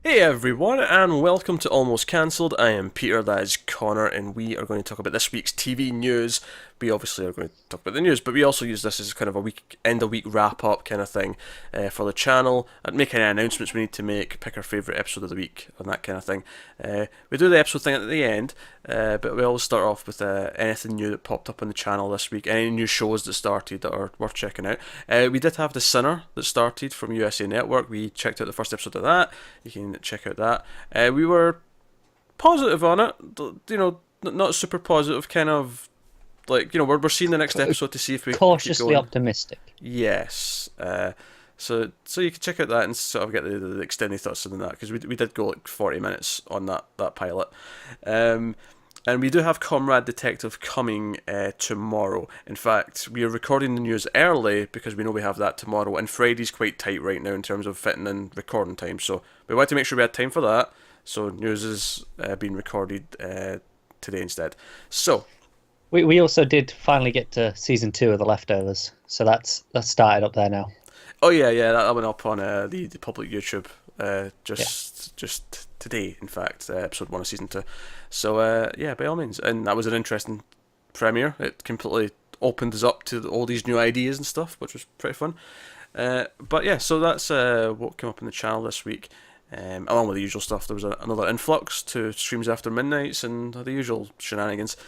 Hey everyone, and welcome to Almost Cancelled. I am Peter, that is Connor, and we are going to talk about this week's TV news. We obviously are going to talk about the news, but we also use this as kind of a end of week wrap up kind of thing for the channel. And make any announcements we need to make, pick our favourite episode of the week, and that kind of thing. We do the episode thing at the end, but we always start off with anything new that popped up on the channel this week, any new shows that started that are worth checking out. We did have The Sinner that started from USA Network. We checked out the first episode of that. You can check out that. We were positive on it, not super positive, kind of like, we're seeing the next episode to see if we Cautiously optimistic. Yes. So you can check out that and sort of get the extended thoughts on that, because we did go like 40 minutes on that pilot. And we do have Comrade Detective coming tomorrow. In fact, we are recording the news early because we know we have that tomorrow, and Friday's quite tight right now in terms of fitting in recording time. So we wanted to make sure we had time for that. So news is being recorded today instead. So We also did finally get to season 2 of The Leftovers, so that's started up there now. oh yeah, that went up on the public YouTube just today. In fact, episode 1 of season 2. So yeah, by all means, and that was an interesting premiere. It completely opened us up to all these new ideas and stuff, which was pretty fun. But yeah, so that's what came up on the channel this week. Along with the usual stuff, there was another influx to streams after midnights and the usual shenanigans.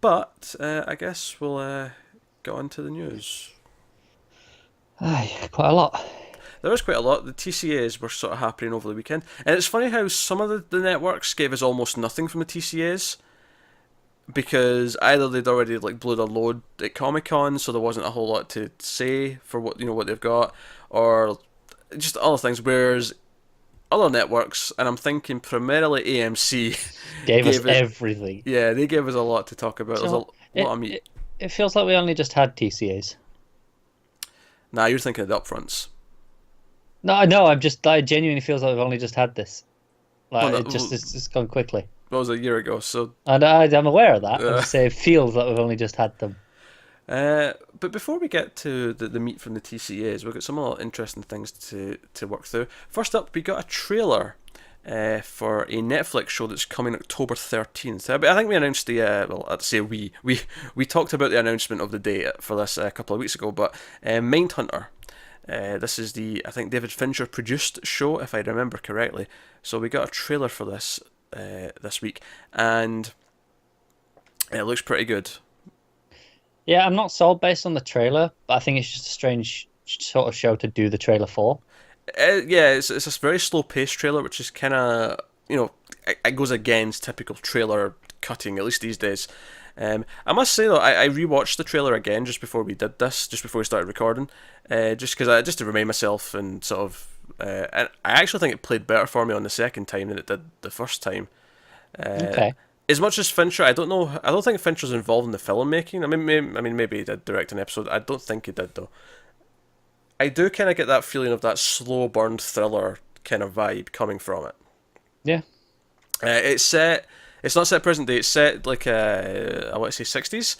But I guess we'll get on to the news. Aye, quite a lot. There was quite a lot. The TCAs were sort of happening over the weekend. And it's funny how some of the networks gave us almost nothing from the TCAs, because either they'd already like blew their load at Comic-Con, so there wasn't a whole lot to say for what they've got, or just other things. Whereas other networks, and I'm thinking primarily AMC, Gave us everything. Yeah, they gave us a lot to talk about. There's a lot of meat. It feels like we only just had TCAs. Nah, you're thinking of the upfronts. No, I genuinely feels like we've only just had this. Like, no, it's just gone quickly. That was a year ago, so... And I'm aware of that. I'm just saying it feels like we've only just had them. But before we get to the meat from the TCAs, we've got some other interesting things to work through. First up, we got a trailer for a Netflix show that's coming October 13th. I think we announced I'd say we talked about the announcement of the date for this a couple of weeks ago, but Mindhunter. This is I think David Fincher produced show, if I remember correctly. So we got a trailer for this this week, and it looks pretty good. Yeah, I'm not sold based on the trailer, but I think it's just a strange sort of show to do the trailer for. Yeah, it's a very slow paced trailer, which is kind of, it goes against typical trailer cutting, at least these days. I must say though, I rewatched the trailer again just before we did this, just before we started recording, just to remind myself and sort of, and I actually think it played better for me on the second time than it did the first time. Okay. As much as Fincher, I don't know. I don't think Fincher's involved in the filmmaking. I mean, maybe he did direct an episode. I don't think he did though. I do kind of get that feeling of that slow burn thriller kind of vibe coming from it. Yeah. It's set. It's not set present day. It's set like I want to say 60s.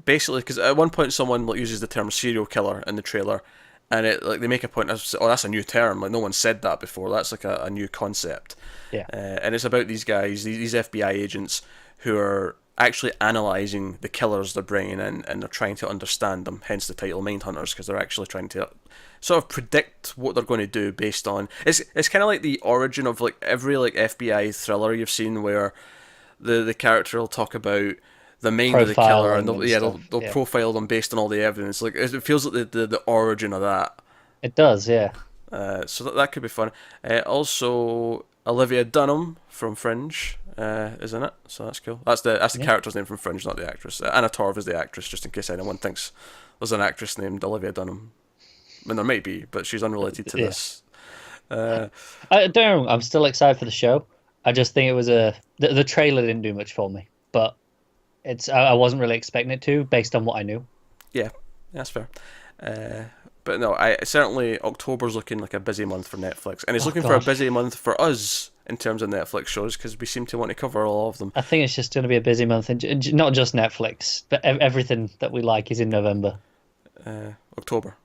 Basically, because at one point someone uses the term serial killer in the trailer, and they make a point of, oh, that's a new term. Like, no one said that before. That's like a new concept. Yeah. And it's about these guys, these FBI agents, who are actually analysing the killers they're bringing in, and they're trying to understand them, hence the title Mindhunters, because they're actually trying to sort of predict what they're going to do based on... It's kind of like the origin of like every like FBI thriller you've seen, where the character will talk about the mind of the killer, and they'll profile them based on all the evidence. Like, it feels like the origin of that. It does, yeah. So that could be fun. Also, Olivia Dunham from Fringe is in it, so that's cool. That's the character's name from Fringe, not the actress. Anna Torv is the actress, just in case anyone thinks there's an actress named Olivia Dunham. I mean, there might be, but she's unrelated to this. I don't know, I'm still excited for the show. I just think it was the trailer didn't do much for me, but I wasn't really expecting it to, based on what I knew. Yeah, that's fair. But no, certainly October's looking like a busy month for Netflix, and it's looking for a busy month for us in terms of Netflix shows, because we seem to want to cover all of them. I think it's just going to be a busy month, and not just Netflix, but everything that we like is in November. October.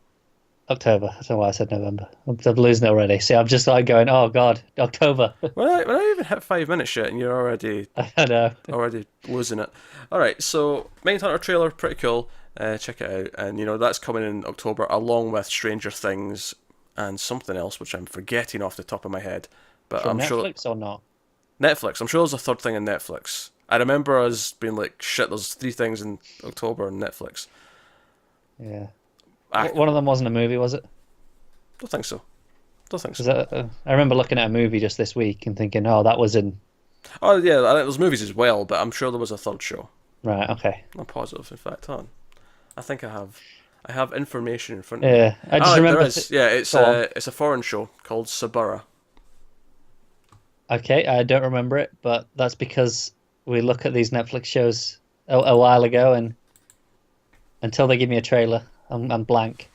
October. I don't know why I said November. I'm losing it already. See, I'm just like going, oh God, October. When I even hit 5 minutes yet, and you're I know. already losing it. All right, so Mindhunter trailer, pretty cool. Check it out, and that's coming in October, along with Stranger Things and something else, which I'm forgetting off the top of my head. But From I'm sure Netflix or not? Netflix. I'm sure there's a third thing in Netflix. I remember us being like, "Shit, there's 3 things in October on Netflix." Yeah. I One of them wasn't a movie, was it? don't think so. Don't think so. 'Cause I remember looking at a movie just this week and thinking, oh, that was in. Oh yeah, I think there's movies as well, but I'm sure there was a third show. Right, okay. I'm positive, in fact, on. I think I have information in front of me. Yeah, I just remember. There is. Yeah, Go on. it's a foreign show called Sabara. Okay, I don't remember it, but that's because we look at these Netflix shows a while ago, and until they give me a trailer, I'm blank.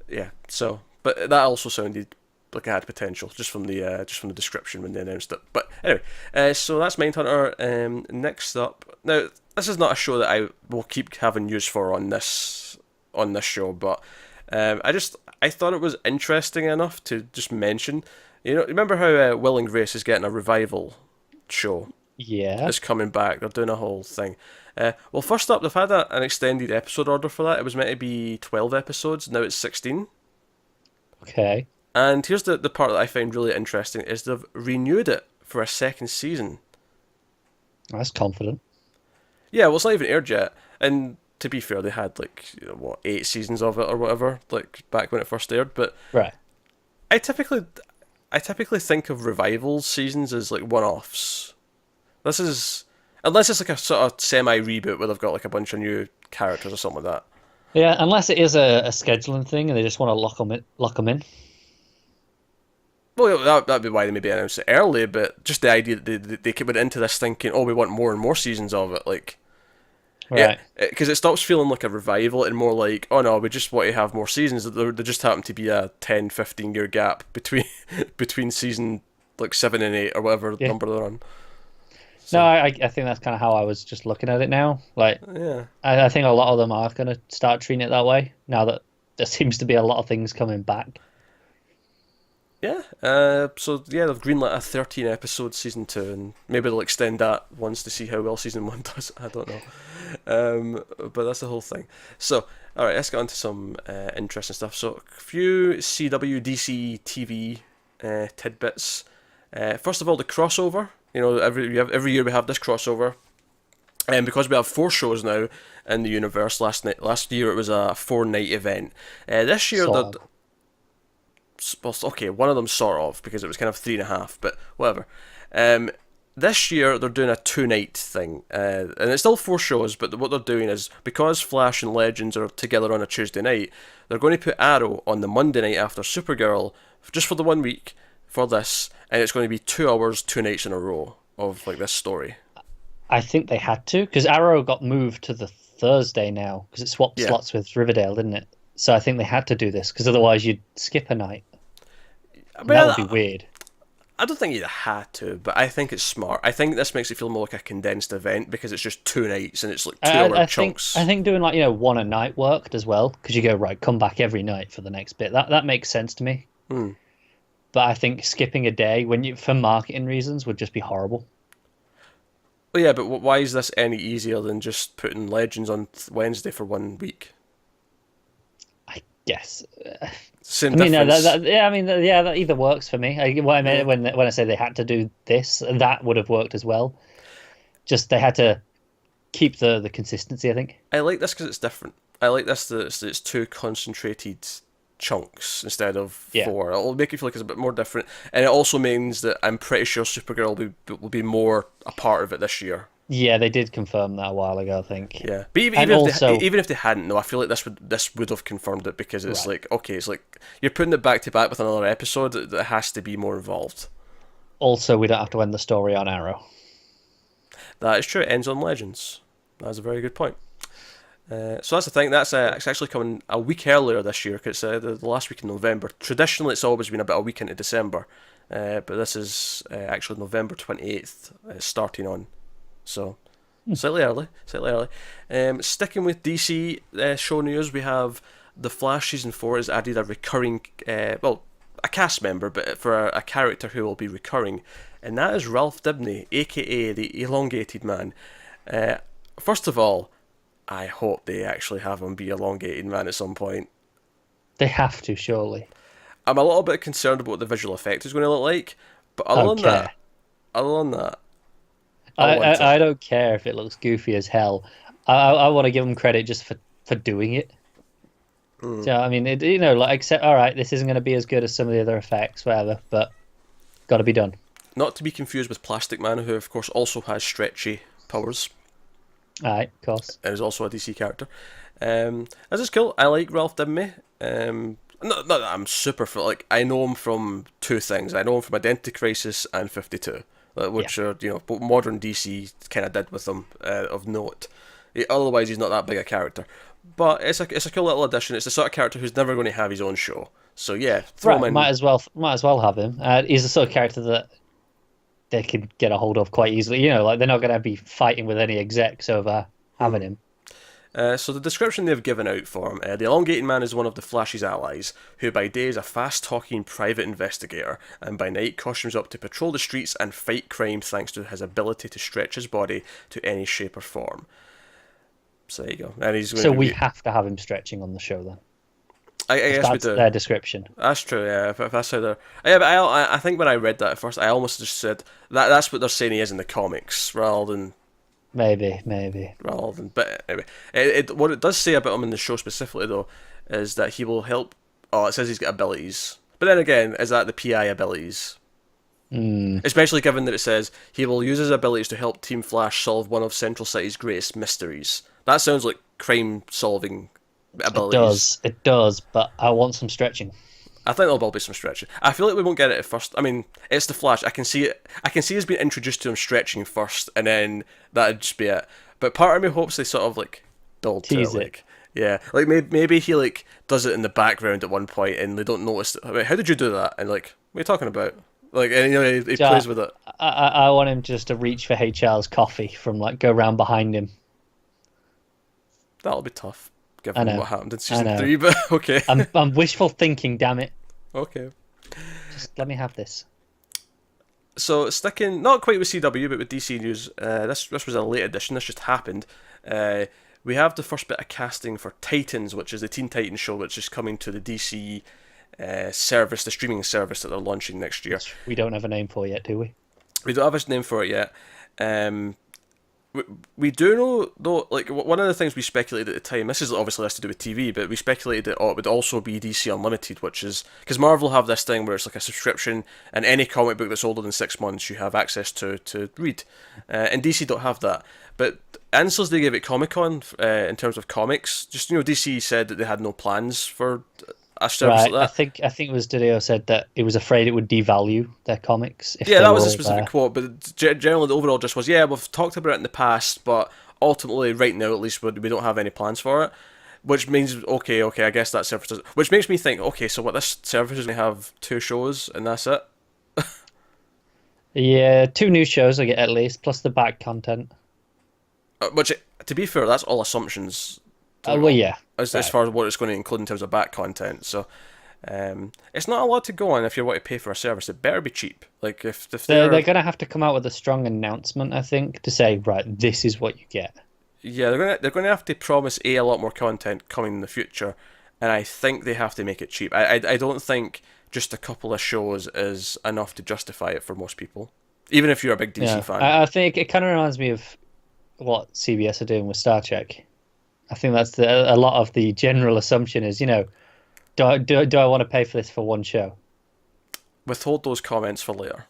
Yeah. So, but that also sounded like it had potential just from the description when they announced it. But anyway, so that's Mindhunter. Next up, now this is not a show that I will keep having news for on this show, but I thought it was interesting enough to just mention. Remember how Will and Grace is getting a revival show? Yeah. It's coming back. They're doing a whole thing. Well, first up, they've had an extended episode order for that. It was meant to be 12 episodes. Now it's 16. Okay. And here's the part that I find really interesting is they've renewed it for a second season. That's confident. Yeah, well, it's not even aired yet. And to be fair, they had 8 seasons of it or whatever, like back when it first aired. But Right. I typically think of revival seasons as like one-offs. This is unless it's like a sort of semi-reboot where they've got like a bunch of new characters or something like that. Yeah, unless it is a scheduling thing and they just want to lock them in. Well, that'd be why they maybe announced it early, but just the idea that they went into this thinking, oh, we want more and more seasons of it, like, Right. yeah, because it stops feeling like a revival and more like, oh no, we just want to have more seasons. There just happen to be a 10, 15-year gap between between season like 7 and 8 or whatever Yeah. number they're on. No, I think that's kind of how I was just looking at it now. Like, Yeah. I think a lot of them are going to start treating it that way now that there seems to be a lot of things coming back. Yeah. So yeah, they've greenlit a 13-episode season 2, and maybe they'll extend that once to see how well season 1 does. I don't know. But that's the whole thing. So, all right, let's get on to some interesting stuff. So, a few CW DC TV tidbits. First of all, the crossover. Every year we have this crossover. And because we have 4 shows now in the universe, last year it was a 4-night event. This year Sort of. okay, one of them sort of, because it was kind of 3.5, but whatever. This year they're doing a 2-night thing, and it's still 4 shows, but what they're doing is, because Flash and Legends are together on a Tuesday night, they're going to put Arrow on the Monday night after Supergirl, just for the 1 week, for this, and it's going to be 2 hours, 2 nights in a row of like this story. I think they had to, because Arrow got moved to the Thursday now, because it swapped Yeah. slots with Riverdale, didn't it? So I think they had to do this, because otherwise you'd skip a night. And that would be weird. I don't think you'd had to, but I think it's smart. I think this makes it feel more like a condensed event because it's just 2 nights and it's like 2-hour chunks. I think doing one a night worked as well, because you go, right, come back every night for the next bit. That makes sense to me. But I think skipping a day for marketing reasons would just be horrible. Well, yeah, but why is this any easier than just putting Legends on Wednesday for 1 week? I guess. Same I mean, difference. that either works for me. What I meant when I say they had to do this, that would have worked as well. Just they had to keep the consistency, I think. I like this because it's different. I like this that it's 2 concentrated chunks instead of 4. It'll make it feel like it's a bit more different, and it also means that I'm pretty sure Supergirl will be more a part of it this year. Yeah, they did confirm that a while ago, I think. Yeah, but even if they hadn't, though, I feel like this would have confirmed it, because it's Right. like, okay, it's like you're putting it back to back with another episode that has to be more involved. Also, we don't have to end the story on Arrow. That is true. It ends on Legends. That's a very good point. So that's the thing. That's it's actually coming a week earlier this year, because it's the last week in November. Traditionally, it's always been about a week into December, but this is actually November 28th starting on. So, Slightly early, slightly early. Sticking with DC show news, we have The Flash season 4 has added a recurring, a cast member, but for a character who will be recurring, and that is Ralph Dibny, aka the Elongated Man. Uh, First of all, I hope they actually have him be Elongated Man at some point. They have to, surely. I'm a little bit concerned about what the visual effect is going to look like, but Okay. other than that, I I, want it. I don't care if it looks goofy as hell. I want to give them credit just for doing it. So I mean, like except all right, this isn't going to be as good as some of the other effects, whatever, but got to be done. Not to be confused with Plastic Man, who of course also has stretchy powers. All right, of course. And is also a DC character. This is cool. I like Ralph Dibny. Not that I'm super for like. I know him from two things. I know him from Identity Crisis and 52, which are what modern DC kind of did with him of note. Otherwise, he's not that big a character. But it's a cool little addition. It's the sort of character who's never going to have his own show. So yeah, throw him in. Might as well have him. He's the sort of character that they can get a hold of quite easily. Like they're not going to be fighting with any execs over having him. So the description they've given out for him, the Elongated Man is one of the Flash's allies, who by day is a fast-talking private investigator, and by night costumes up to patrol the streets and fight crime thanks to his ability to stretch his body to any shape or form. So there you go. And he's So we have to have him stretching on the show then. I guess that's we do. Their description. That's true, yeah. If that's how they're... Yeah, but I think when I read that at first, I almost just said that's what they're saying he is in the comics, rather than... Maybe. But anyway, what it does say about him in the show specifically, though, is that he will help... Oh, it says he's got abilities. But then again, is that the PI abilities? Especially given that it says he will use his abilities to help Team Flash solve one of Central City's greatest mysteries. That sounds like crime-solving abilities. It does, but I want some stretching. I think there'll be some stretching. I feel like we won't get it at first. I mean, it's the Flash. I can see it. I can see us being introduced to him stretching first, and then that'd just be it. But part of me hopes they sort of like build tease to it. Like, yeah, like maybe he like does it in the background at one point, and they don't notice. Like, how did you do that? And like, what are you talking about? Like, and he plays with it. I want him just to reach for HL's coffee from like go round behind him. That'll be tough, given what happened in season 3. But okay. I'm wishful thinking. Damn it. Okay. Just let me have this. So sticking not quite with CW but with DC news, this was a late edition. This just happened. We have the first bit of casting for Titans, which is the Teen Titans show, which is coming to the DC service, the streaming service that they're launching next year. We don't have a name for it yet, do we? We don't have a name for it yet. We do know, though, like, one of the things we speculated at the time, this is obviously less to do with TV, but we speculated that it would also be DC Unlimited, which is, because Marvel have this thing where it's like a subscription, and any comic book that's older than 6 months you have access to read. And DC don't have that. But answers they gave at Comic-Con, in terms of comics, just, DC said that they had no plans for a service like that. I think it was Didio said that it was afraid it would devalue their comics. Yeah, that was a specific quote, but generally the overall just was, we've talked about it in the past, but ultimately right now at least we don't have any plans for it, which means okay, I guess that service does, which makes me think, okay, so what, this service is going to have 2 shows and that's it? Yeah, 2 new shows I get at least, plus the back content. Which, to be fair, that's all assumptions. As far as what it's going to include in terms of back content, so it's not a lot to go on if you want to pay for a service. It better be cheap. Like if they're going to have to come out with a strong announcement, I think, to say, right, this is what you get. Yeah, they're going to have to promise a lot more content coming in the future, and I think they have to make it cheap. I don't think just a couple of shows is enough to justify it for most people, even if you're a big DC fan. I think it kind of reminds me of what CBS are doing with Star Trek. I think that's a lot of the general assumption is, do I want to pay for this for one show? Withhold those comments for later.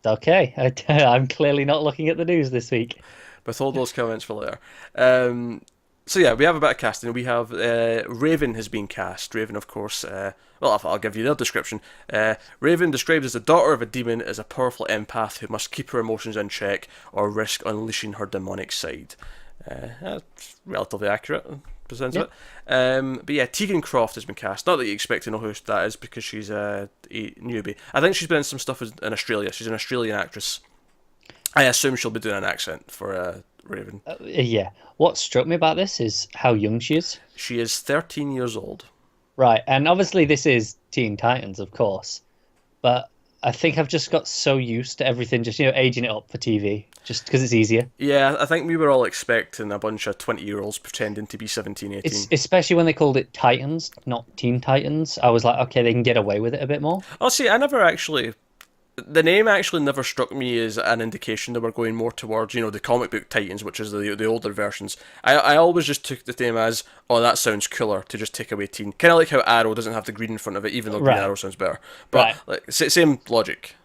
Okay, I'm clearly not looking at the news this week. Withhold those comments for later. So yeah, we have a bit of casting. We have Raven has been cast. Raven, of course, I'll give you their description. Raven, described as the daughter of a demon, is a powerful empath who must keep her emotions in check or risk unleashing her demonic side. That's relatively accurate, presents it. But yeah, Tegan Croft has been cast. Not that you expect to know who that is because she's a newbie. I think she's been in some stuff in Australia. She's an Australian actress. I assume she'll be doing an accent for Raven. Yeah. What struck me about this is how young she is. She is 13 years old. Right, and obviously this is Teen Titans, of course, but I think I've just got so used to everything just, aging it up for TV, just because it's easier. Yeah, I think we were all expecting a bunch of 20-year-olds pretending to be 17, It's 18. especially when they called it Titans, not Teen Titans. I was like, okay, they can get away with it a bit more. Oh, see, I never actually. The name actually never struck me as an indication that we're going more towards, the comic book Titans, which is the older versions. I always just took the name as, oh, that sounds cooler to just take away teen. Kind of like how Arrow doesn't have the green in front of it, even though Green Right, Arrow sounds better. But right. like, same logic.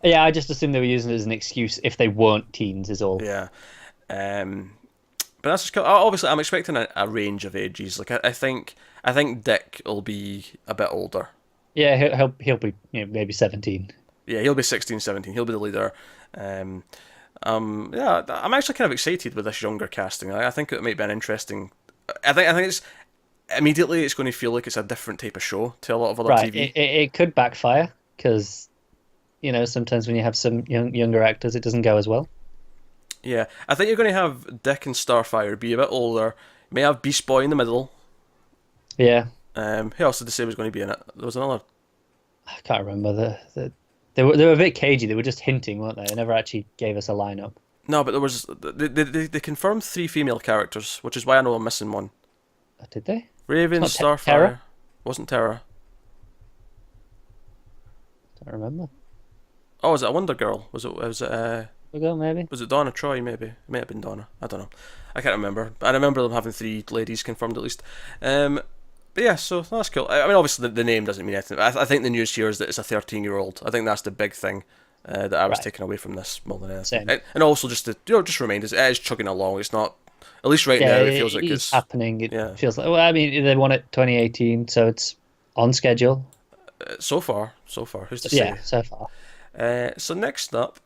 Yeah, I just assumed they were using it as an excuse if they weren't teens, is all. Yeah. Um, but that's just cool. Obviously, I'm expecting a range of ages. Like I think Dick will be a bit older. Yeah, he'll be maybe 17. Yeah, he'll be 16, 17. He'll be the leader. Um, yeah, I'm actually kind of excited with this younger casting. I think it might be an interesting. I think it's going to feel like it's a different type of show to a lot of other Right, TV. it could backfire because sometimes when you have some younger actors, it doesn't go as well. Yeah, I think you're going to have Dick and Starfire be a bit older. You may have Beast Boy in the middle. Yeah, Who else did they say was going to be in it? There was another. I can't remember they were a bit cagey. They were just hinting, weren't they? They never actually gave us a lineup. No, but there was. They confirmed 3 female characters, which is why I know I'm missing one. Did they? Raven, It's not Starfire. Terra? Wasn't Terra. Don't remember. Oh, was it a Wonder Girl? Ago maybe. Was it Donna Troy, maybe? It may have been Donna. I don't know. I can't remember. I remember them having 3 ladies confirmed at least. But yeah, so that's cool. I mean, obviously, the name doesn't mean anything. I think the news here is that it's a 13-year-old. I think that's the big thing that I was Right. taking away from this more than anything. Same. And also just to, just remind us, it is chugging along. It's not, at least right Yeah, now, it feels like it's it's, happening. It yeah. feels like. Well, I mean, they won it 2018, so it's on schedule. So far, who's to Yeah, say? so far. So next up,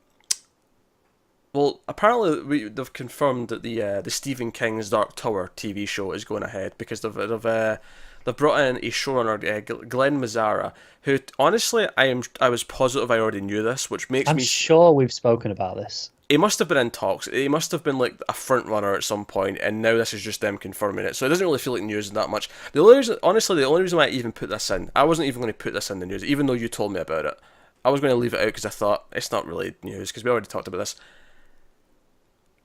well, apparently they've confirmed that the Stephen King's Dark Tower TV show is going ahead because they've brought in a showrunner, Glenn Mazzara, who honestly I was positive I already knew this, which makes I'm me. sure we've spoken about this. He must have been in talks. He must have been like a front runner at some point, and now this is just them confirming it. So it doesn't really feel like news that much. Honestly, the only reason why I even put this in, I wasn't even going to put this in the news, even though you told me about it. I was going to leave it out because I thought it's not really news because we already talked about this.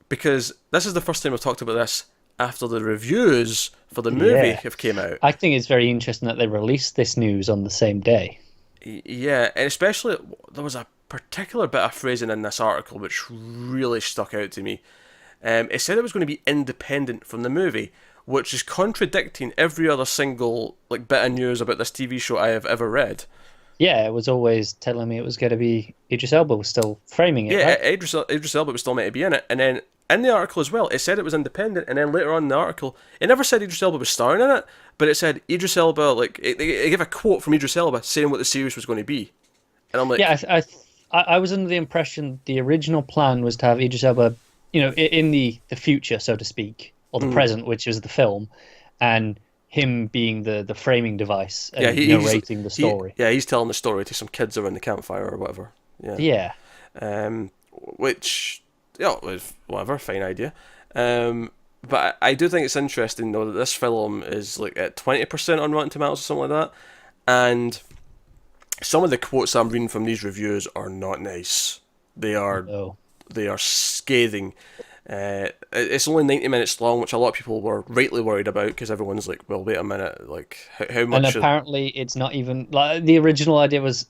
Because this is the first time we've talked about this after the reviews for the movie Yeah. have came out. I think it's very interesting that they released this news on the same day. Yeah, and especially there was a particular bit of phrasing in this article which really stuck out to me. It said it was going to be independent from the movie, which is contradicting every other single bit of news about this TV show I have ever read. Yeah, it was always telling me it was going to be Idris Elba was still framing it, Yeah, right? Idris Elba was still meant to be in it, and then in the article as well, it said it was independent, and then later on in the article, it never said Idris Elba was starring in it, but it said Idris Elba, it gave a quote from Idris Elba saying what the series was going to be, and I'm like, Yeah, I was under the impression the original plan was to have Idris Elba, in the future, so to speak, or the present, which is the film, and him being the framing device and narrating the story. He's telling the story to some kids around the campfire or whatever. Yeah. Yeah. Which, was whatever, fine idea. But I do think it's interesting though that this film is at 20% on Rotten Tomatoes or something like that, and some of the quotes I'm reading from these reviews are not nice. They are No. they are scathing. It's only 90 minutes long, which a lot of people were rightly worried about because everyone's like, well, wait a minute, how much? And apparently, it's not even like the original idea was.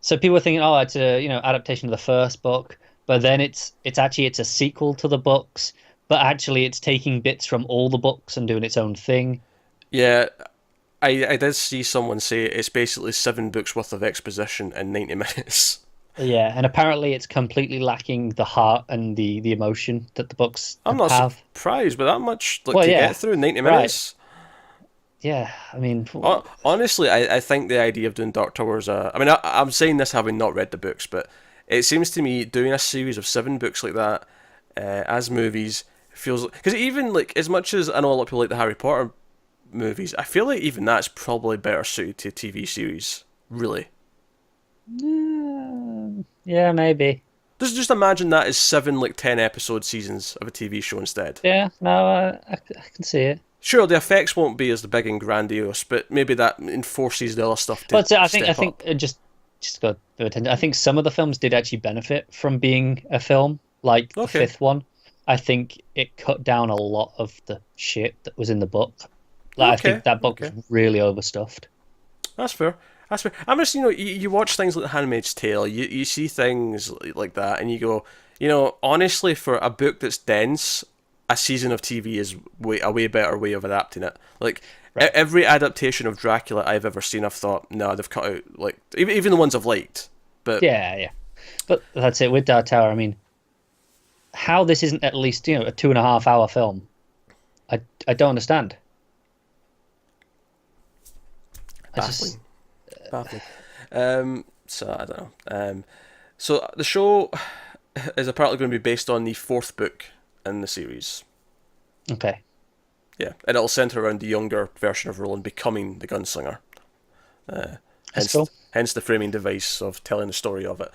So people were thinking, oh, it's a adaptation of the first book, but then it's a sequel to the books, but actually it's taking bits from all the books and doing its own thing. Yeah, I did see someone say it's basically 7 books worth of exposition in 90 minutes. Yeah, and apparently it's completely lacking the heart and the emotion that the books I'm not have. surprised with that much to Well, yeah, get through in 90 minutes. Yeah, I mean, Honestly, I think the idea of doing Dark Towers, I'm saying this having not read the books, but it seems to me doing a series of 7 books like that as movies feels, because even as much as I know a lot of people like the Harry Potter movies, I feel like even that's probably better suited to a TV series, really. yeah, maybe. Just imagine that as 7 like 10 episode seasons of a TV show instead. Yeah, no, I can see it. Sure, the effects won't be as big and grandiose, but maybe that enforces the other stuff to But I step think up. just got to attend. I think some of the films did actually benefit from being a film, like the Okay, fifth one. I think it cut down a lot of the shit that was in the book. Like I okay, think that book was okay. really overstuffed. That's fair. That's fair. I'm just, you watch things like The Handmaid's Tale, you see things like that, and you go, honestly, for a book that's dense, a season of TV is a way better way of adapting it. Like, Right. every adaptation of Dracula I've ever seen, I've thought, no, they've cut out, like, even the ones I've liked. But, Yeah, yeah. But that's it with Dark Tower. I mean, how this isn't at least a 2.5 hour film, I don't understand. I just baffling. Baffling. So, I don't know. So, the show is apparently going to be based on the fourth book in the series. okay. Yeah, and it'll centre around the younger version of Roland becoming the gunslinger. That's Hence, cool. hence the framing device of telling the story of it.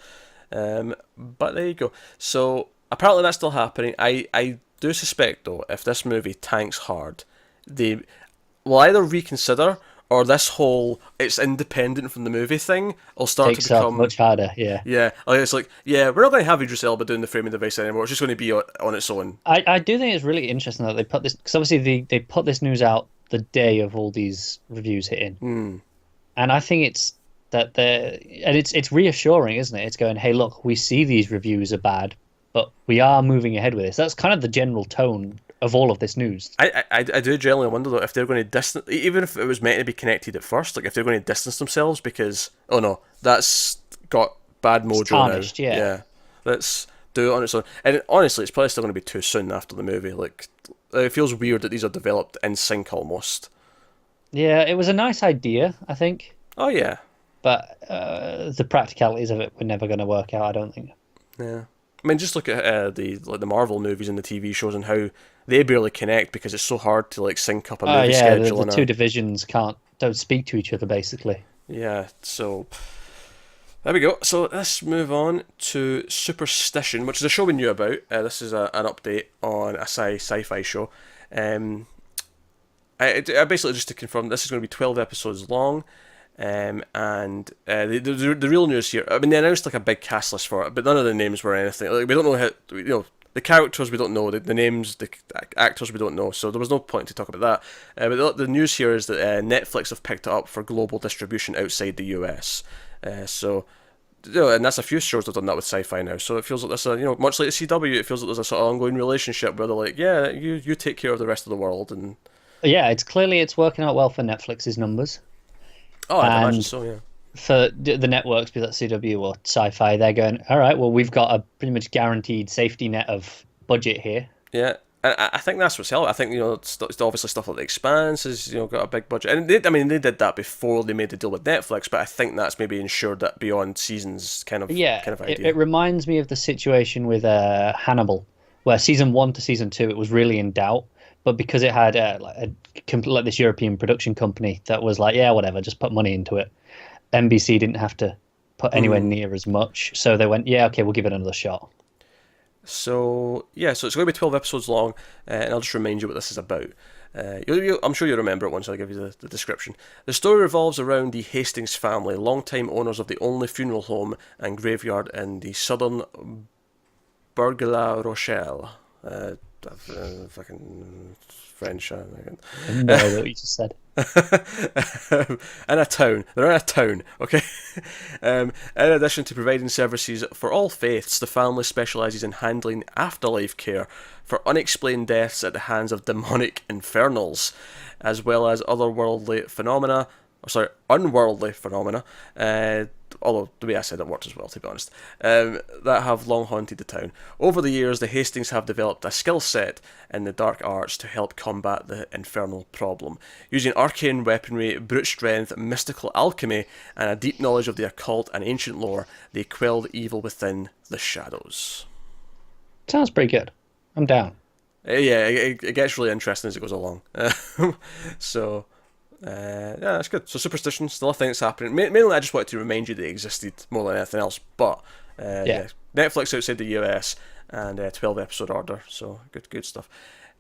But there you go. So apparently that's still happening. I do suspect though, if this movie tanks hard, they will either reconsider or this whole it's independent from the movie thing will start to Takes off become. much harder. Yeah. Yeah, like it's like, yeah, we're not going to have Idris Elba doing the framing device anymore. It's just going to be on its own. I do think it's really interesting that they put this because obviously they put this news out the day of all these reviews hitting, and I think it's that it's reassuring, isn't it? It's going, hey, look, we see these reviews are bad, but we are moving ahead with this. That's kind of the general tone of all of this news. I do generally wonder though if they're going to distance, even if it was meant to be connected at first, like if they're going to distance themselves because oh no, that's got bad mojo Tarnished, now. yeah. Let's do it on its own. And honestly, it's probably still going to be too soon after the movie. Like it feels weird that these are developed in sync almost. Yeah, it was a nice idea, I think, Oh yeah, but the practicalities of it were never going to work out, I don't think. yeah. I mean, just look at the Marvel movies and the TV shows and how they barely connect because it's so hard to like sync up a Oh movie yeah, the, schedule the and two divisions don't speak to each other basically. yeah. So there we go. So let's move on to Superstition, which is a show we knew about. This is an update on a sci-fi show. Um, I basically just to confirm this is going to be 12 episodes long. And the real news here, I mean, they announced like a big cast list for it, but none of the names were anything. Like we don't know how, the characters we don't know, the names, the actors we don't know. So there was no point to talk about that. But the news here is that Netflix have picked it up for global distribution outside the US. And that's a few shows that have done that with sci-fi now. So it feels like there's much like the CW, it feels like there's a sort of ongoing relationship where they're like, yeah, you take care of the rest of the world, and Yeah, it's working out well for Netflix's numbers. oh, I'd imagine And so, yeah. for the networks, be that CW or Sci-Fi, they're going, all right, well, we've got a pretty much guaranteed safety net of budget here. Yeah, and I think that's what's helped. I think it's obviously stuff like The Expanse has got a big budget, and they did that before they made the deal with Netflix. But I think that's maybe ensured that beyond seasons kind Yeah, of it, idea. it reminds me of the situation with Hannibal, where season 1 to season 2 it was really in doubt, but because it had like this European production company that was like, yeah, whatever, just put money into it. NBC didn't have to put anywhere near as much, so they went, yeah, okay, we'll give it another shot. So yeah, so it's going to be 12 episodes long, and I'll just remind you what this is about. I'm sure you'll remember it once I give you the description. The story revolves around the Hastings family, long-time owners of the only funeral home and graveyard in the southern Burg La Rochelle. Fucking French. No idea what you just said. In a town. They're in a town, okay? In addition to providing services for all faiths, the family specialises in handling afterlife care for unexplained deaths at the hands of demonic infernals, as well as unworldly phenomena. Although the way I said it worked as well, to be honest, that have long haunted the town. Over the years, the Hastings have developed a skill set in the dark arts to help combat the infernal problem. Using arcane weaponry, brute strength, mystical alchemy, and a deep knowledge of the occult and ancient lore, they quell the evil within the shadows. Sounds pretty good. I'm down. Yeah, it gets really interesting as it goes along. So... yeah, that's good. So Superstition, still a thing that's happening. Mainly, I just wanted to remind you that it existed more than anything else. But Yeah. Netflix outside the US, and 12-episode order, so good stuff.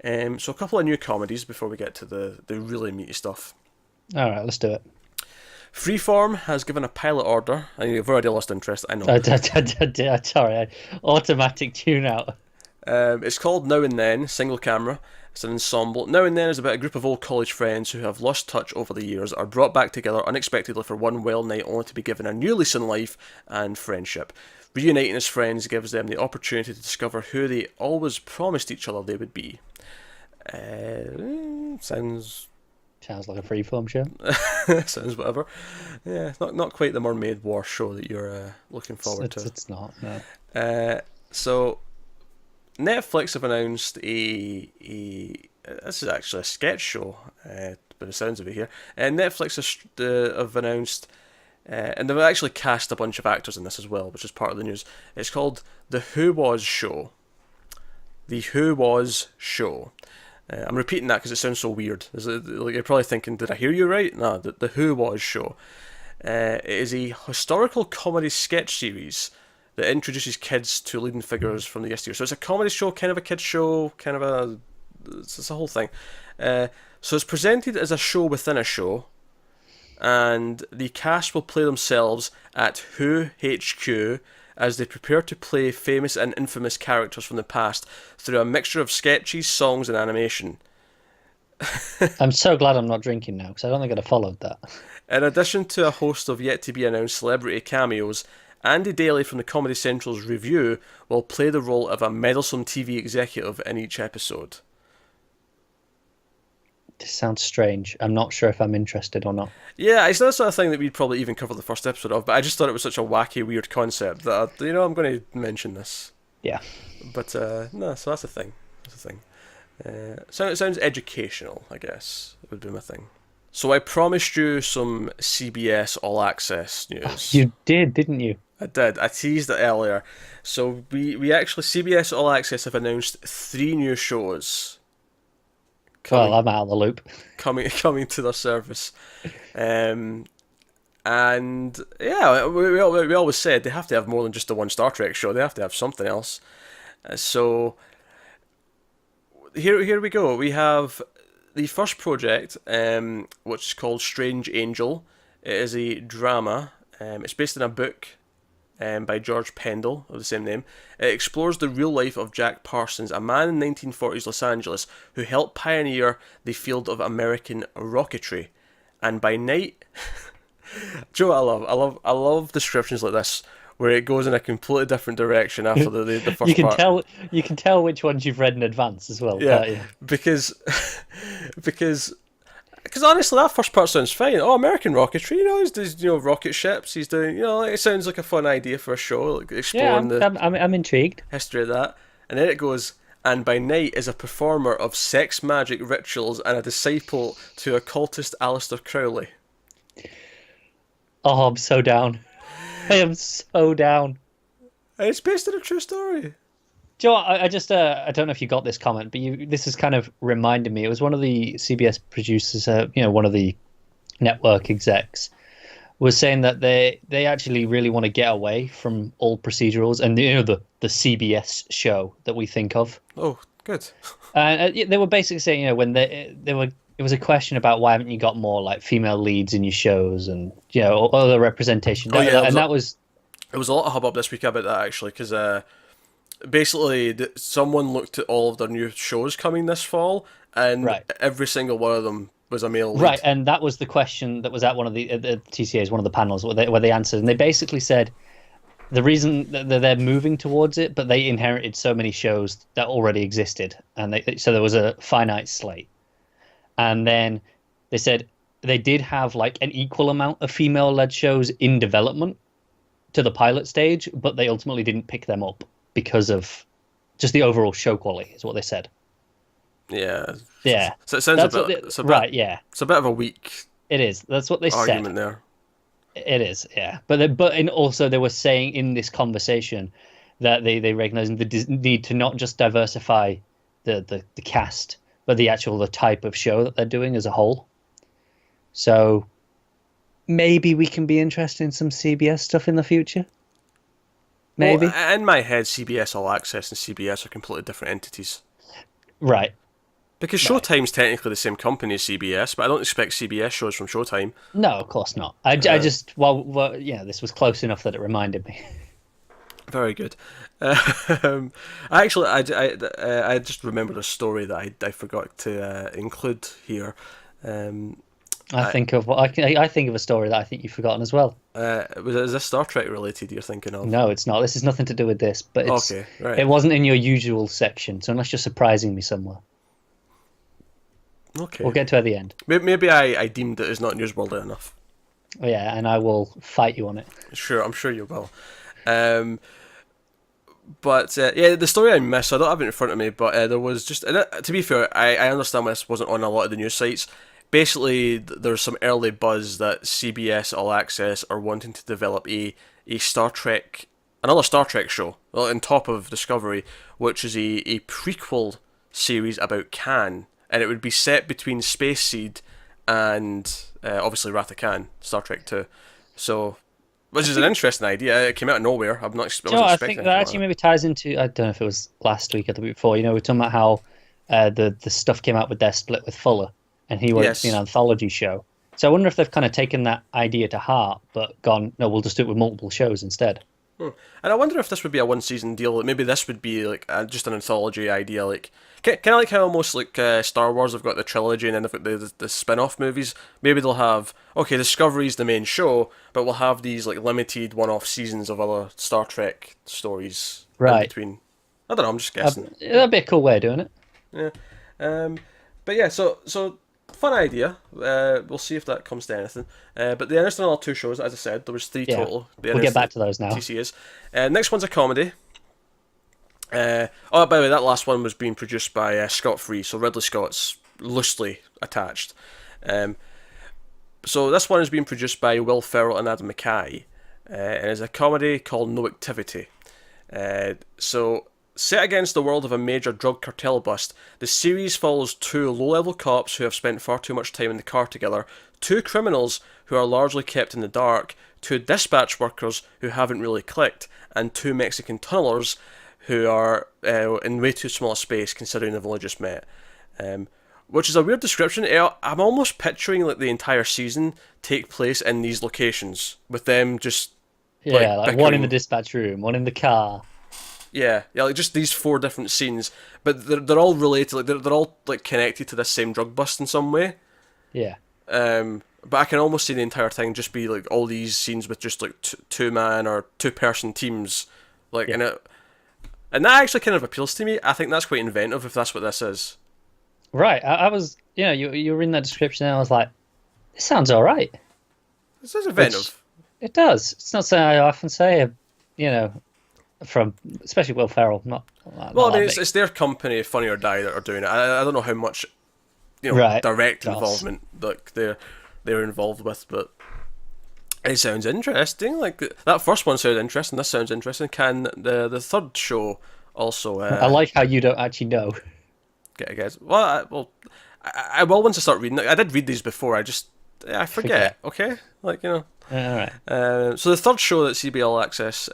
So a couple of new comedies before we get to the really meaty stuff. All right, let's do it. Freeform has given a pilot order, and you've already lost interest, I know. Sorry, automatic tune out. It's called Now and Then, single camera. It's an ensemble. Now and Then is about a group of old college friends who have lost touch over the years, are brought back together unexpectedly for one wild night, only to be given a new lease on life and friendship. Reuniting as friends gives them the opportunity to discover who they always promised each other they would be. Sounds like a Freeform show. Sounds whatever. Yeah, not quite the Mermaid War show that you're looking forward to. It's not, no. So Netflix have announced this is actually a sketch show, by the sounds of it here. Netflix have announced, and they've actually cast a bunch of actors in this as well, which is part of the news. It's called The Who Was Show. The Who Was Show. I'm repeating that because it sounds so weird. You're probably thinking, did I hear you right? No, the Who Was Show. It is a historical comedy sketch series that introduces kids to leading figures from the yesteryear. So it's a comedy show, kind of a kids show, it's a whole thing. So it's presented as a show within a show, and the cast will play themselves at Who HQ as they prepare to play famous and infamous characters from the past through a mixture of sketches, songs, and animation. I'm so glad I'm not drinking now, because I don't think I'd have followed that. In addition to a host of yet-to-be-announced celebrity cameos, Andy Daly from the Comedy Central's Review will play the role of a meddlesome TV executive in each episode. This sounds strange. I'm not sure if I'm interested or not. Yeah, it's not the sort of thing that we'd probably even cover the first episode of, but I just thought it was such a wacky, weird concept that, I'm going to mention this. Yeah. But, no, so that's a thing. So it sounds educational, I guess, would be my thing. So I promised you some CBS All Access news. Oh, you did, didn't you? I did. I teased it earlier. So we actually, CBS All Access have announced 3 new shows. Well, I'm out of the loop. Coming to their service. And yeah, we always said they have to have more than just the one Star Trek show. They have to have something else. So here we go. We have the first project, which is called Strange Angel. It is a drama. It's based on a book by George Pendle of the same name. It explores the real life of Jack Parsons, a man in 1940s Los Angeles who helped pioneer the field of American rocketry. And by night, do you know what I love descriptions like this, where it goes in a completely different direction after the first part. You can tell which ones you've read in advance as well. Yeah, because honestly, that first part sounds fine. Oh, American rocketry, he's doing, rocket ships. He's doing, it sounds like a fun idea for a show, like exploring I'm intrigued. History of that. And then it goes, and by night is a performer of sex magic rituals and a disciple to occultist Aleister Crowley. Oh, I'm so down. I am so down. And it's based on a true story. Do you know what? I just I don't know if you got this comment, but this is kind of reminded me. It was one of the CBS producers, one of the network execs, was saying that they actually really want to get away from old procedurals and the CBS show that we think of. Oh, good. They were basically saying, when they were. It was a question about why haven't you got more like female leads in your shows and other representation. It was a lot of hubbub this week about that actually, because basically someone looked at all of their new shows coming this fall, and every single one of them was a male lead. Right, and that was the question that was at one of the TCAs, one of the panels where they answered, and they basically said the reason that they're moving towards it, but they inherited so many shows that already existed, and so there was a finite slate. And then they said they did have like an equal amount of female-led shows in development to the pilot stage, but they ultimately didn't pick them up because of just the overall show quality, is what they said. Yeah. Yeah. So it sounds it's a bit of a weak. It is. That's what they argument said. There. It is, yeah. But also they were saying in this conversation that they recognize the need to not just diversify the cast, but the type of show that they're doing as a whole. So maybe we can be interested in some CBS stuff in the future. maybe. Well, in my head, CBS All Access and CBS are completely different entities. Right. Because Right. Showtime's technically the same company as CBS, but I don't expect CBS shows from Showtime. No, of course not. I Uh, just this was close enough that it reminded me. Very good. Um, I actually, I just remembered a story that I forgot to include here. Um, I, I think of a story that I think you've forgotten as well. is this Star Trek related you're thinking of? No, it's not. This has nothing to do with this, but Okay, right. it wasn't in your usual section. So unless you're surprising me somewhere, we'll Okay. get to it at the end. Maybe I deemed it as not newsworthy enough. Oh, yeah, and I will fight you on it. Sure, I'm sure you will. Um, but yeah, the story I missed, I don't have it in front of me, but there was just, and to be fair, I understand why this wasn't on a lot of the news sites. Basically, there's some early buzz that CBS All Access are wanting to develop a Star Trek, another Star Trek show, well, on top of Discovery, which is a prequel series about Khan, and it would be set between Space Seed and obviously Wrath of Khan, Star Trek 2. So, which I is an think, interesting idea. It came out of nowhere. I do you know wasn't what, I expecting think that anything like actually maybe ties into. I don't know if it was last week or the week before. We were talking about how the stuff came out with their split with Fuller, and he wanted it to be an Yes. anthology show. So I wonder if they've kind of taken that idea to heart, but gone, no, we'll just do it with multiple shows instead. Hmm. And I wonder if this would be a one season deal. Like maybe this would be like just an anthology idea, like kind of like how almost like Star Wars have got the trilogy and then they've got the spin off movies. Maybe they'll have okay, Discovery's the main show, but we'll have these like limited one off seasons of other Star Trek stories in Right. between. I don't know. I'm just guessing. That'd be a cool way of doing it. Yeah. Um. But yeah. So fun idea. We'll see if that comes to anything. But the Ernest and all two shows, as I said, there was three Yeah. total. The We'll get Ernest back to those now. TC is. Next one's a comedy. Oh, by the way, that last one was being produced by Scott Free, so Ridley Scott's loosely attached. Um, so this one is being produced by Will Ferrell and Adam McKay, and is a comedy called No Activity. So set against the world of a major drug cartel bust, the series follows two low-level cops who have spent far too much time in the car together, two criminals who are largely kept in the dark, two dispatch workers who haven't really clicked, and two Mexican tunnelers who are in way too small a space considering they've only just met. Which is a weird description. I'm almost picturing like the entire season take place in these locations with them just Yeah, like one in the bickering. dispatch room, one in the car. Yeah, like just these four different scenes, but they're all related. Like they're all like connected to this same drug bust in some way. Yeah. But I can almost see the entire thing just be like all these scenes with just like two man or two person teams, like Yeah. in it, and that actually kind of appeals to me. I think that's quite inventive if that's what this is. Right. I was, you were in that description and I was like, this sounds all right. This is Which inventive. it does. It's not something I often say, you know, from especially Will Ferrell. Not Well, I mean, that it's, big. it's their company, Funny or Die, that are doing it. I don't know how much, Right. direct Goss. involvement like they're involved with, but it sounds interesting. Like that first one sounded interesting. This sounds interesting. Can the third show also I like how you don't actually know. get a guess? I will once I start reading it. I did read these before. I forget. Forget. Okay, like All right. So the third show that CBL Access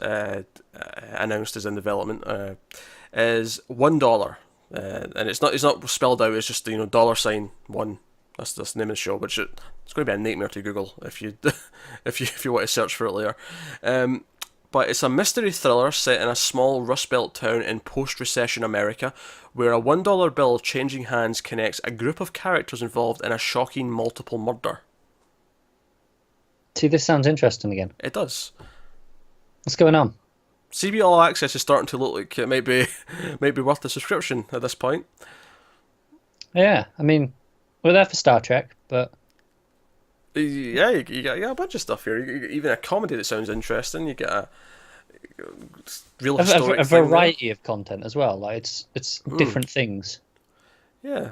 announced is in development is $1, and it's not spelled out. It's just dollar sign one. That's the name of the show, which it's going to be a nightmare to Google if you if you want to search for it later. But it's a mystery thriller set in a small Rust Belt town in post-recession America, where a $1 bill changing hands connects a group of characters involved in a shocking multiple murder. See, this sounds interesting again. It does. What's going on? CB All Access is starting to look like it might be might be worth the subscription at this point. Yeah, I mean, we're there for Star Trek, but Yeah, you got a bunch of stuff here. You get even a comedy that sounds interesting. You get a real historic a thing there. variety of content as well. Like it's different things. Yeah,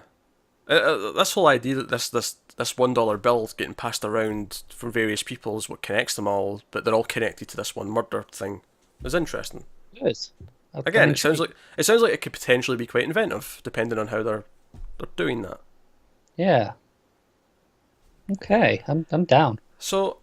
this whole idea that this $1 bill is getting passed around from various people is what connects them all, but they're all connected to this one murder thing is interesting. It is. Again, it sounds like it could potentially be quite inventive, depending on how they're doing that. Yeah. Okay, I'm down. So,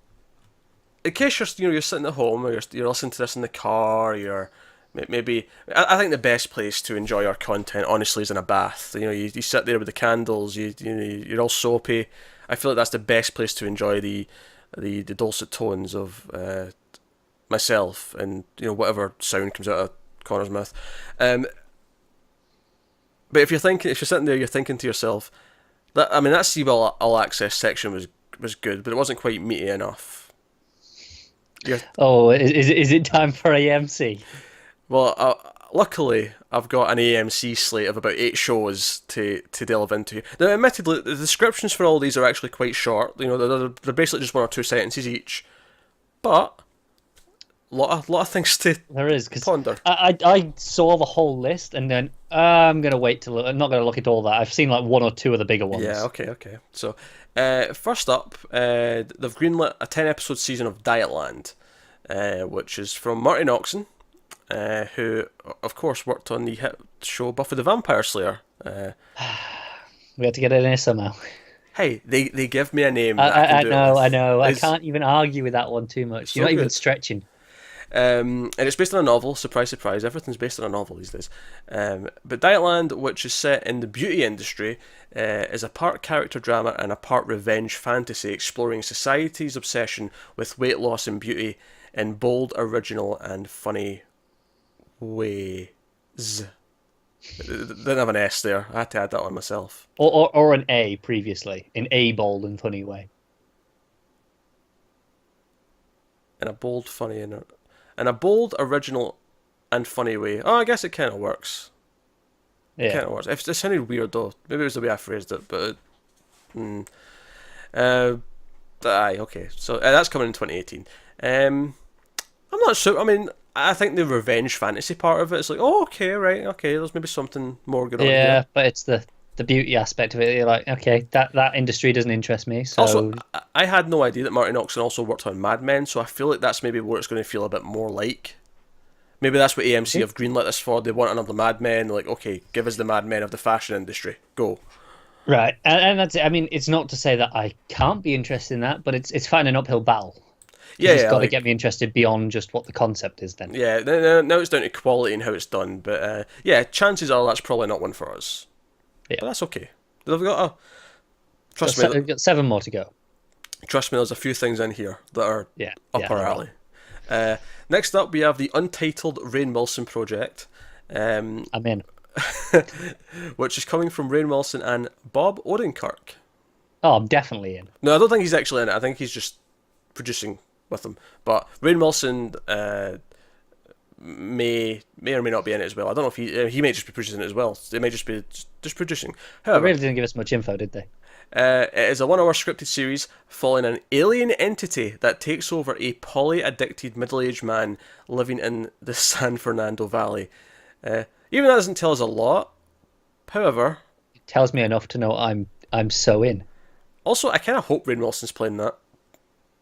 in case you're sitting at home, or you're listening to this in the car, maybe I think the best place to enjoy our content, honestly, is in a bath. You sit there with the candles, you're all soapy. I feel like that's the best place to enjoy the dulcet tones of myself and whatever sound comes out of Connor's mouth. But if you're sitting there, you're thinking to yourself, that CBL All Access section was good, but it wasn't quite meaty enough. Oh, is it time for AMC? Well, luckily, I've got an AMC slate of about 8 shows to delve into. Now, admittedly, the descriptions for all these are actually quite short. They're basically just 1 or 2 sentences each. But lot of things to ponder. I saw the whole list and then I'm gonna wait to look. I'm not gonna look at all that. I've seen like 1 or 2 of the bigger ones. Yeah, okay. So, first up, they've greenlit a 10-episode season of Dietland, which is from Martin Oxon, who, of course, worked on the hit show Buffy the Vampire Slayer. We had to get it in somehow. Hey, they give me a name. I know. I can't even argue with that one too much. You're not even stretching. And it's based on a novel. Surprise, surprise. Everything's based on a novel these days. But Dietland, which is set in the beauty industry, is a part character drama and a part revenge fantasy exploring society's obsession with weight loss and beauty in bold, original, and funny ways. Didn't have an S there. I had to add that on myself. Or an A previously. In a bold and funny way. In a bold, funny, in a bold, original, and funny way. Oh, I guess it kind of works. Yeah. It kind of works. It sounded weird though. Maybe it was the way I phrased it, but aye, okay. So that's coming in 2018. I'm not sure. I mean, I think the revenge fantasy part of it is like, oh, okay, right, okay. There's maybe something more good on here. Yeah, but it's the beauty aspect of it. You're like, okay, that industry doesn't interest me. So also, I had no idea that Martin Oxon also worked on Mad Men, so I feel like that's maybe where it's going to feel a bit more like. Maybe that's what AMC have greenlit this for. They want another Mad Men. They're like, okay, give us the Mad Men of the fashion industry. Go. Right, and that's it. I mean, it's not to say that I can't be interested in that, but it's fighting an uphill battle. It's got to get me interested beyond just what the concept is then. Yeah, now it's down to quality and how it's done. But chances are that's probably not one for us. Yeah. But that's okay. They've got We've got 7 more to go. Trust me, there's a few things in here that are up our alley. Next up, we have the Untitled Rainn Wilson project. I'm in. Which is coming from Rainn Wilson and Bob Odenkirk. Oh, I'm definitely in. No, I don't think he's actually in it. I think he's just producing with them. But Rainn Wilson may or may not be in it as well. I don't know if he may just be producing it as well. They may just be just producing. However, they really didn't give us much info, did they? It is a 1-hour scripted series following an alien entity that takes over a poly-addicted middle-aged man living in the San Fernando Valley. Even that doesn't tell us a lot. However, it tells me enough to know I'm so in. Also, I kind of hope Rainn Wilson's playing that.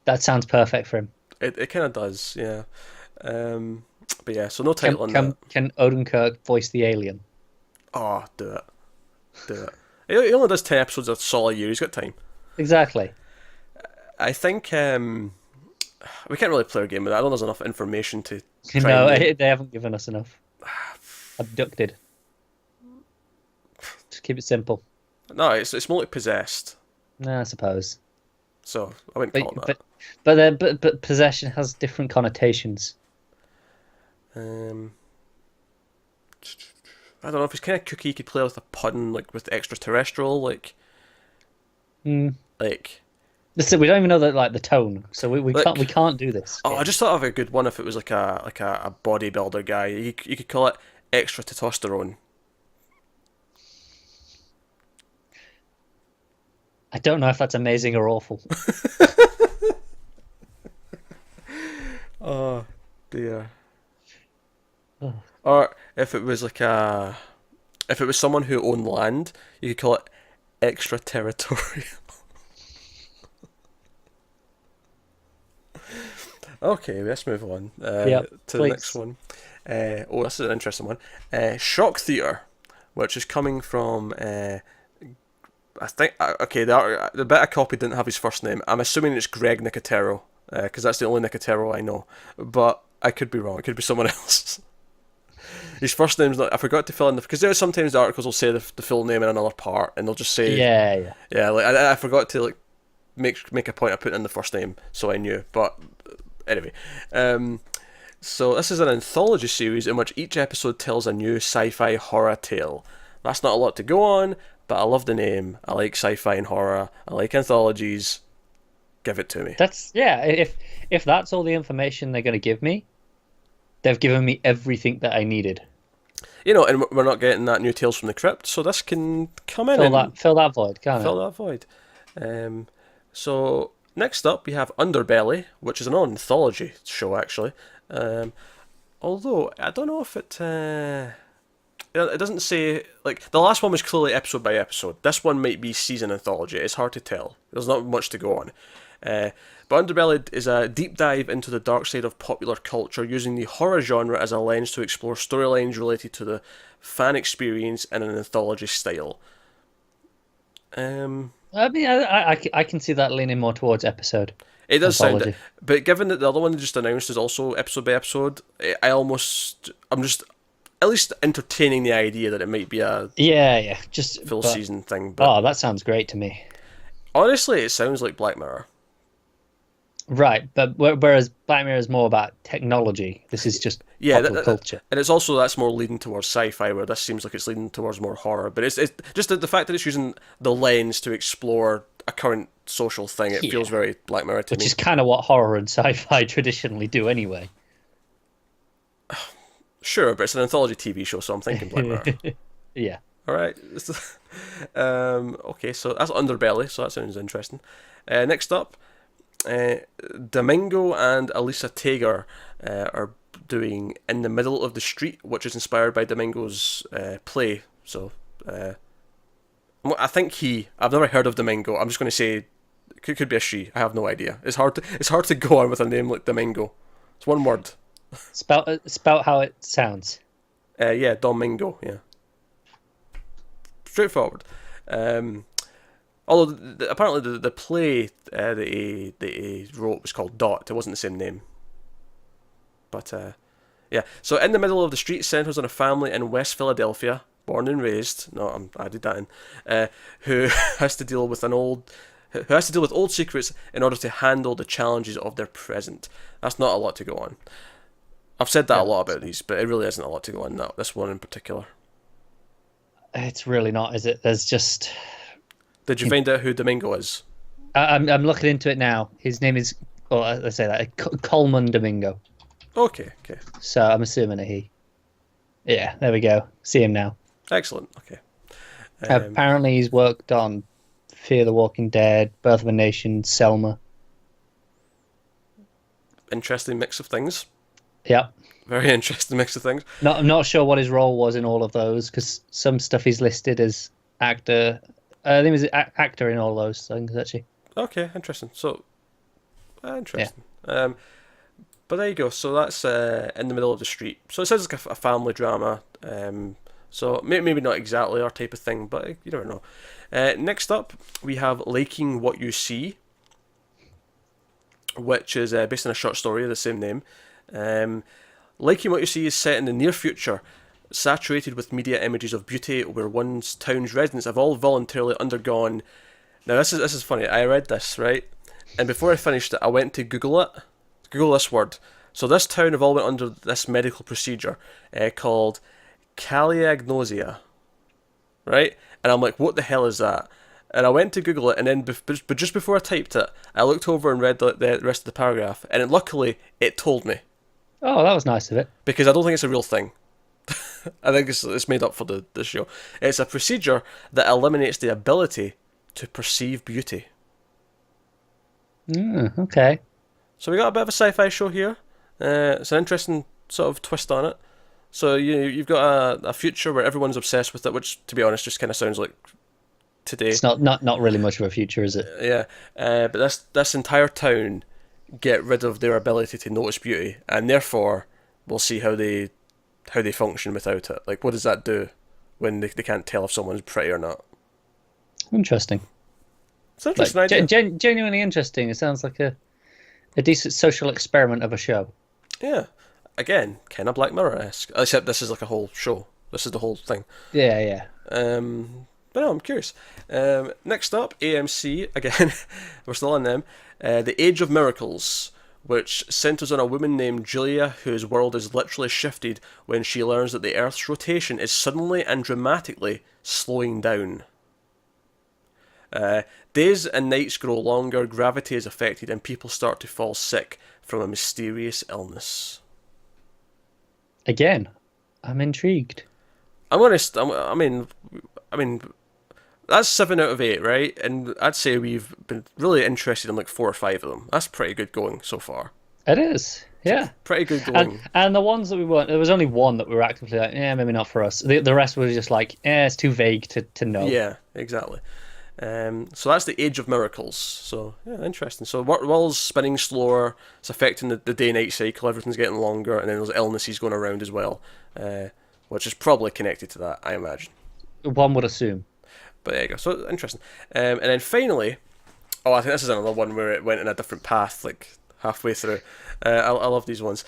That sounds perfect for him. It kind of does, yeah. But yeah, so no title on that. Can Odenkirk voice the alien? Oh, do it. He only does 10 episodes a solid year. He's got time. Exactly. I think we can't really play a game with that. I don't think there's enough information to try. No, they haven't given us enough. Abducted. Just keep it simple. No, it's more like possessed. No, I suppose. So I wouldn't call it that. But possession has different connotations. I don't know if it's kind of cookie. You could play with a pun, like with extraterrestrial, like. Like. Listen, we don't even know the tone, so we can't do this. Oh, I just thought of a good one if it was like a bodybuilder guy. You could call it extra testosterone. I don't know if that's amazing or awful. Oh dear. Oh. Or if it was if it was someone who owned land, you could call it extraterritorial. Okay, let's move on to the next one. This is an interesting one. Shock Theatre, which is coming from I think the bit I copied didn't have his first name. I'm assuming it's Greg Nicotero. because that's the only Nicotero I know. But I could be wrong. It could be someone else. His first name's not. I forgot to fill in because there sometimes the articles will say the full name in another part, and they'll just say Yeah. Like I forgot to like make a point of putting in the first name, so I knew. But anyway, so this is an anthology series in which each episode tells a new sci-fi horror tale. That's not a lot to go on, but I love the name. I like sci-fi and horror. I like anthologies. Give it to me. If that's all the information they're going to give me, they've given me everything that I needed. You know, and we're not getting that new Tales from the Crypt, so this can come in and fill that void, can't it? Fill that void. So next up we have Underbelly, which is an anthology show actually. Although I don't know if it doesn't say, like, the last one was clearly episode by episode. This one might be season anthology. It's hard to tell. There's not much to go on. But Underbelly is a deep dive into the dark side of popular culture, using the horror genre as a lens to explore storylines related to the fan experience in an anthology style. I mean, I can see that leaning more towards episode. It does anthology. sound it, but given that the other one they just announced is also episode by episode, I'm just at least entertaining the idea that it might be a just full season thing. But that sounds great to me. Honestly, it sounds like Black Mirror. Right, but whereas Black Mirror is more about technology, this is just popular culture. And it's also, that's more leading towards sci-fi, where this seems like it's leading towards more horror. But it's just the fact that it's using the lens to explore a current social thing, it feels very Black Mirror to me. Which is kind of what horror and sci-fi traditionally do anyway. Sure, but it's an anthology TV show, so I'm thinking Black Mirror. Yeah. All right. Okay, so that's Underbelly, so that sounds interesting. Next up, Domingo and Elisa Tager are doing In the Middle of the Street, which is inspired by Domingo's play. So I think I've never heard of Domingo. I'm just going to say it could be a she. I have no idea. It's hard to go on with a name like Domingo. It's one word. Spell how it sounds. Yeah, Domingo. Yeah, straightforward. Although apparently the play that he wrote was called Dot. It wasn't the same name. But yeah. So In the Middle of the Street centers on a family in West Philadelphia, born and raised. No, I did that in. Who has to deal with old secrets in order to handle the challenges of their present. That's not a lot to go on. I've said that a lot about these, but it really isn't a lot to go on. No, this one in particular. It's really not, is it? There's just. Did you find out who Domingo is? I'm looking into it now. His name is, let's say that, Coleman Domingo. Okay. So I'm assuming a he. Yeah, there we go. See him now. Excellent. Okay. Apparently he's worked on Fear the Walking Dead, Birth of a Nation, Selma. Interesting mix of things. Yeah. Very interesting mix of things. I'm not sure what his role was in all of those, because some stuff he's listed as actor. I think he was an actor in all those things, actually. Okay, interesting. So, interesting. Yeah. But there you go. So that's In the Middle of the Street. So it sounds like a family drama. So maybe not exactly our type of thing, but you never know. Next up, we have Liking What You See, which is based on a short story of the same name. Liking What You See is set in the near future, saturated with media images of beauty, where one's town's residents have all voluntarily undergone. Now this is funny. I read this, right, and before I finished it, I went to Google this word. So this town have all went under this medical procedure called caliagnosia, right? And I'm like, what the hell is that? And I went to Google it, and then but just before I typed it, I looked over and read the rest of the paragraph, and luckily it told me. Oh, that was nice of it. Because I don't think it's a real thing. I think it's made up for the show. It's a procedure that eliminates the ability to perceive beauty. Okay. So we got a bit of a sci-fi show here. It's an interesting sort of twist on it. So you've got a future where everyone's obsessed with it, which, to be honest, just kind of sounds like today. It's not really much of a future, is it? Yeah. But this entire town get rid of their ability to notice beauty, and therefore we'll see how they function without it. Like, what does that do when they can't tell if someone's pretty or not? Interesting. It's an interesting idea. Genuinely interesting. It sounds like a A decent social experiment of a show. Yeah, again, kind of Black Mirror-esque, except this is like a whole show. This is the whole thing. Yeah, yeah. But no, I'm curious. Next up, AMC again. We're still on them. The Age of Miracles, which centers on a woman named Julia whose world is literally shifted when she learns that the Earth's rotation is suddenly and dramatically slowing down. Days and nights grow longer, gravity is affected, and people start to fall sick from a mysterious illness. Again, I'm intrigued. I'm honest. I mean, that's 7 out of 8, right? And I'd say we've been really interested in like 4 or 5 of them. That's pretty good going so far. It is, yeah. Pretty good And going. and the ones that we weren't, there was only one that we were actively like, yeah, maybe not for us. The rest was just like, it's too vague to know. Yeah, exactly. So that's the Age of Miracles. So yeah, interesting. So world's spinning slower. It's affecting the day-night cycle. Everything's getting longer, and then there's illnesses going around as well, which is probably connected to that, I imagine. One would assume. But there you go. So interesting. And then finally, oh, I think this is another one where it went in a different path, like halfway through. I love these ones.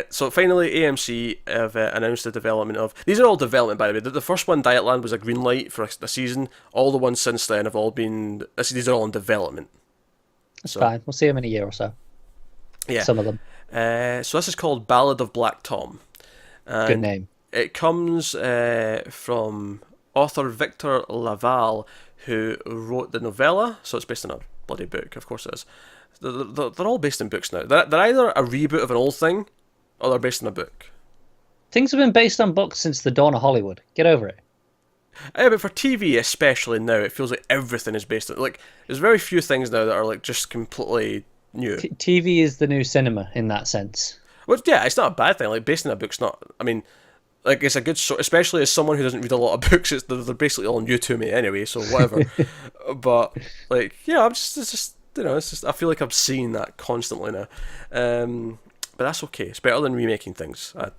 So finally, AMC have announced the development of... These are all development, by the way. The first one, Dietland, was a green light for a season. All the ones since then have all been... These are all in development. It's fine. We'll see them in a year or so. Yeah. Some of them. So this is called Ballad of Black Tom. And Good name. it comes from author Victor Laval, who wrote the novella. So it's based on a bloody book, of course it is. They're all based in books now. They're either a reboot of an old thing, or they're based in a book. Things have been based on books since the dawn of Hollywood. Get over it. Yeah, but for TV especially now, it feels like everything is based on... Like, there's very few things now that are like just completely new. TV is the new cinema in that sense. Which, yeah, it's not a bad thing. Like, based in a book's not... I mean, like, it's a good sort... Especially as someone who doesn't read a lot of books, they're basically all new to me anyway, so whatever. But, like, yeah, it's just... You know, it's just... I feel like I'm seeing that constantly now. But that's okay. It's better than remaking things. I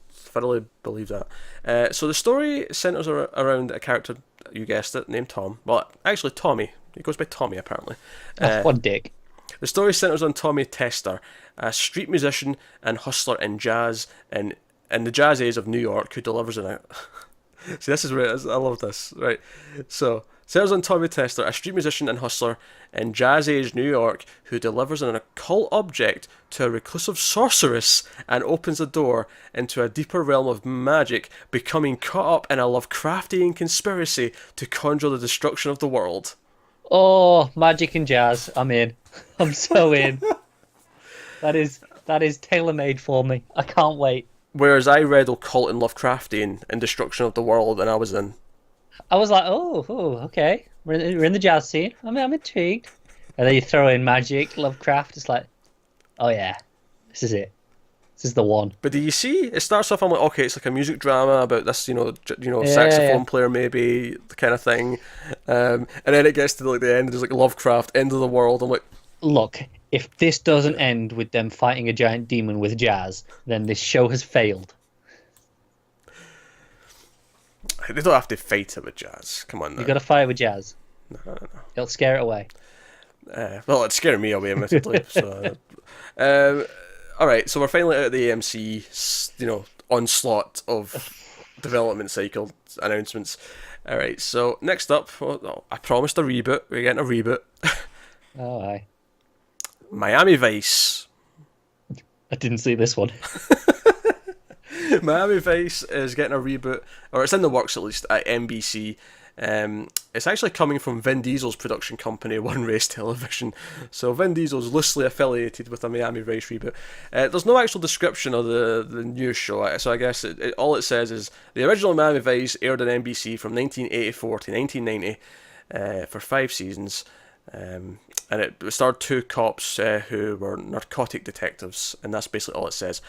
thoroughly believe that. So the story centers around a character, you guessed it, named Tom. Well, actually, Tommy. He goes by Tommy, apparently. What dick. The story centers on Tommy Tester, a street musician and hustler in jazz in the jazz age of New York, who delivers a... See, this is where it is. I love this. Right. So, centers on Tommy Tester, a street musician and hustler in jazz age New York, who delivers an occult object to a reclusive sorceress and opens the door into a deeper realm of magic, becoming caught up in a Lovecraftian conspiracy to conjure the destruction of the world. Oh, magic and jazz. I'm in. I'm so in. That is tailor-made for me. I can't wait. Whereas I read occult and Lovecraftian and destruction of the world, and I was in. I was like, oh, okay. We're in the jazz scene. I'm intrigued. And then you throw in magic, Lovecraft. It's like, oh yeah, this is it. This is the one. But do you see? It starts off. I'm like, okay, it's like a music drama about this, Yeah, saxophone yeah. player maybe, the kind of thing. And then it gets to like the end. There's like Lovecraft, end of the world. I'm like, Look, if this doesn't end with them fighting a giant demon with jazz, then this show has failed. they don't have to fight it with jazz. Come on, now. You got to fight it with jazz. No. It'll scare it away. Well, it scared me away, admittedly. So, all right. So we're finally out of the AMC, onslaught of development cycle announcements. All right. So next up, I promised a reboot. We're getting a reboot. Oh, aye. Miami Vice. I didn't see this one. Miami Vice is getting a reboot, or it's in the works at least, at NBC. It's actually coming from Vin Diesel's production company, One Race Television. So Vin Diesel's loosely affiliated with a Miami Vice reboot. There's no actual description of the new show, so I guess all it says is the original Miami Vice aired on NBC from 1984 to 1990 for 5 seasons. And it starred 2 cops who were narcotic detectives, and that's basically all it says.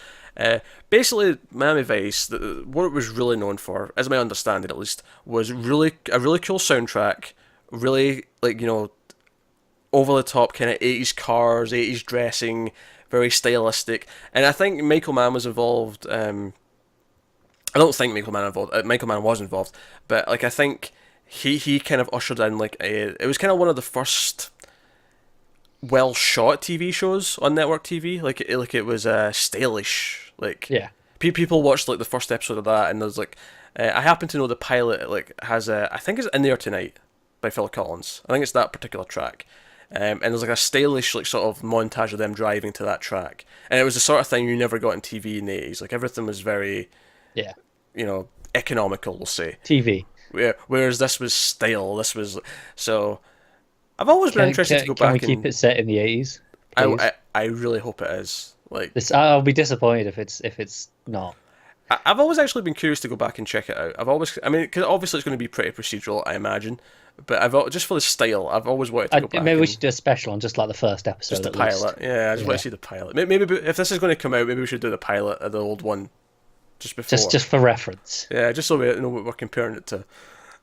Basically, Miami Vice, what it was really known for, as my understanding at least, was a really cool soundtrack, really over the top kind of 80s cars, 80s dressing, very stylistic. And I think Michael Mann was involved. I don't think Michael Mann was involved, but I think he kind of ushered in it was kind of one of the first well shot TV shows on network TV. Like it was stylish. Like Yeah. people watched like the first episode of that, and there's like I happen to know the pilot like has a I think it's In There Tonight by Phil Collins. I think it's that particular track. And there's like a stylish like sort of montage of them driving to that track, and it was the sort of thing you never got on TV in the 80s. Like everything was very, Yeah. economical, we'll say. TV. Yeah, whereas this was style. This was so. I've always been interested to go Can back we keep it set in the 80s? I really hope it is. Like This, I'll be disappointed if it's not. I've always actually been curious to go back and check it out. I mean, because obviously it's going to be pretty procedural, I imagine. But just for the style, I've always wanted to go back. Maybe we should do a special on just like the first episode. Just the at pilot. least. Yeah, I just want to see the pilot. Maybe if this is going to come out, maybe we should do the pilot of the old one just before. Just for reference. Yeah, just so we know what we're comparing it to.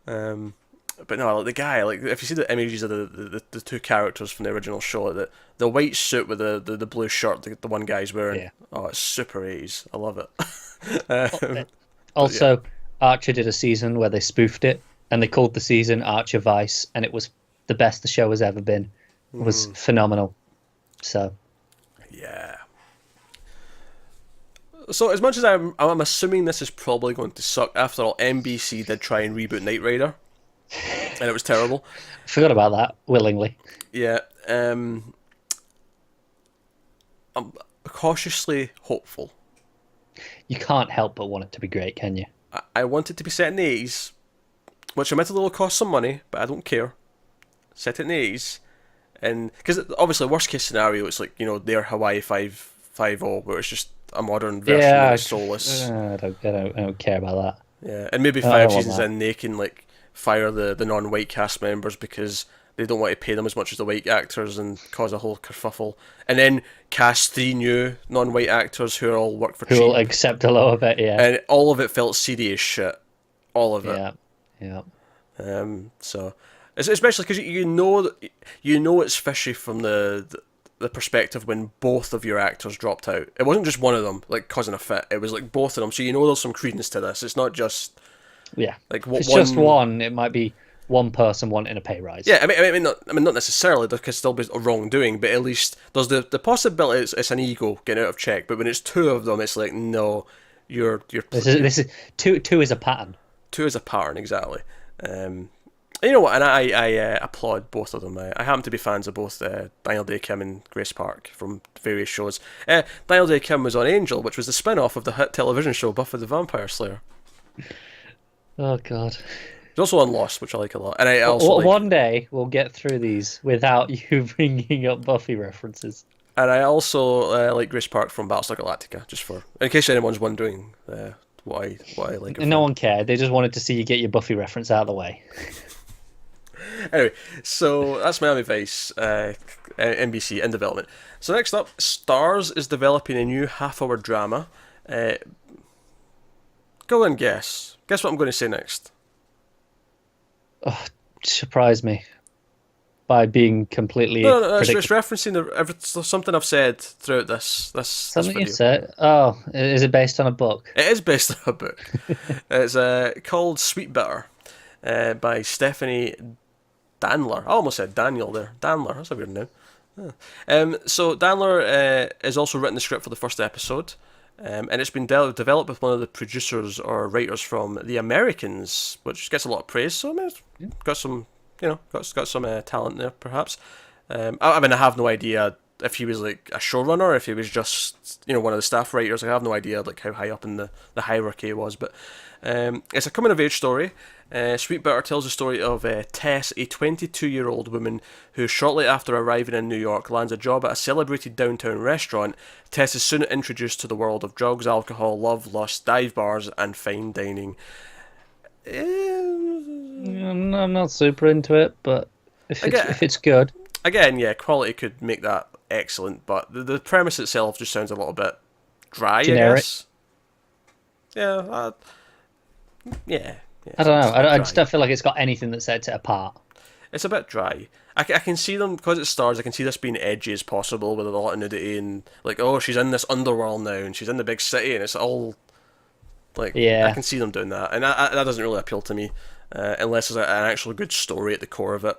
But no, like the guy, like if you see the images of the two characters from the original show, the white suit with the blue shirt the one guy's wearing, Yeah. oh, it's super 80s. I love it. Also, Archer did a season where they spoofed it, and they called the season Archer Vice, and it was the best the show has ever been. It was phenomenal. So Yeah. So as much as I'm assuming this is probably going to suck. After all, NBC did try and reboot Knight Rider, and it was terrible. forgot about that willingly. Yeah. I'm cautiously hopeful. You can't help but want it to be great, can you? I want it to be set in the 80s, which admittedly will cost some money, but I don't care. Set it in the 80s, and because obviously worst case scenario, it's like their Hawaii 550, where it's just a modern version Yeah, of Soulless. I don't care about that. Yeah, and maybe I 5 want seasons that. in they can like fire the non-white cast members because they don't want to pay them as much as the white actors and cause a whole kerfuffle, and then cast 3 new non-white actors who all work for Who cheap, will accept a lower bit? Yeah, and all of it felt seedy as shit, all of it. yeah. So especially because you know it's fishy from the perspective when both of your actors dropped out. It wasn't just one of them like causing a fit. It was like both of them. So there's some credence to this. It's not just like If it's just one, it might be one person wanting a pay rise. Yeah, I mean, not necessarily. There could still be a wrongdoing, but at least there's the possibility it's an ego getting out of check. But when it's 2 of them, it's like no, you're This is two is a pattern. 2 is a pattern exactly. And you know what? And I applaud both of them. I happen to be fans of both Daniel Day Kim and Grace Park from various shows. Daniel Day Kim was on Angel, which was the spin-off of the hit television show Buffy the Vampire Slayer. Oh God. He's also on Lost, which I like a lot. And I also one day we'll get through these without you bringing up Buffy references. And I also like Grace Park from Battlestar Galactica, just in case anyone's wondering what I like. And no one cared. They just wanted to see you get your Buffy reference out of the way. Anyway, so that's Miami Vice, NBC in development. So next up, Starz is developing a new half-hour drama. Go and guess. Guess what I'm going to say next. Oh, surprise me by being completely No, it's referencing something I've said throughout this something video. you said. Oh, is it based on a book? It is based on a book. It's called Sweet Bitter by Stephanie Danler. I almost said Daniel there. Danler, that's a weird name. So Danler has also written the script for the first episode, and it's been developed with one of the producers or writers from The Americans, which gets a lot of praise. So I mean, it's got some, got some talent there, perhaps. I mean, I have no idea if he was like a showrunner, or if he was just one of the staff writers. I have no idea like how high up in the hierarchy it was, but it's a coming of age story. Sweet Bitter tells the story of Tess, a 22-year-old woman who shortly after arriving in New York lands a job at a celebrated downtown restaurant. Tess is soon introduced to the world of drugs, alcohol, love, lust, dive bars and fine dining. I'm not super into it, but if it's good. Again, yeah, quality could make that excellent, but the premise itself just sounds a little bit dry, Generic. I guess. Yeah, yeah. I don't know. I just don't feel like it's got anything that sets it apart. It's a bit dry. I can see them, because it's Starz, I can see this being edgy as possible with a lot of nudity and, like, oh, she's in this underworld now and she's in the big city and it's all, like, Yeah. I can see them doing that. And that doesn't really appeal to me, unless there's an actual good story at the core of it.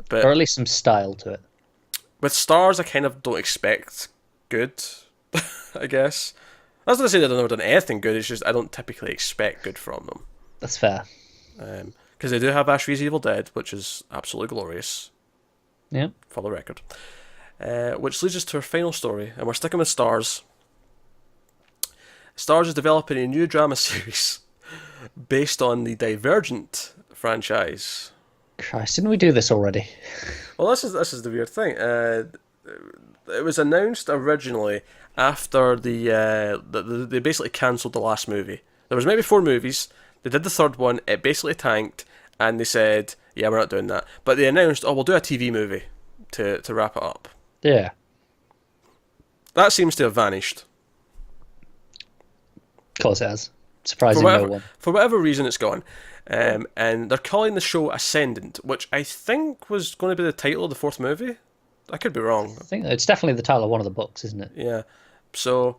But Or at least some style to it. with Stars, I kind of don't expect good, I guess. That's not to say that they've never done anything good, it's just I don't typically expect good from them. That's fair. Because they do have Ash vs Evil Dead, which is absolutely glorious. Yeah. For the record. Which leads us to our final story, and we're sticking with Stars. Stars is developing a new drama series based on the Divergent franchise. Christ, didn't we do this already? Well, this is the weird thing. It was announced originally after they basically cancelled the last movie. There was maybe 4 movies. They did the third one. It basically tanked, and they said, "Yeah, we're not doing that." But they announced, "Oh, we'll do a TV movie to wrap it up." Yeah. That seems to have vanished. Of course it has. Surprising no one. For whatever reason, it's gone. And they're calling the show Ascendant, which I think was going to be the title of the 4th movie. I could be wrong. I think it's definitely the title of one of the books, isn't it? Yeah. So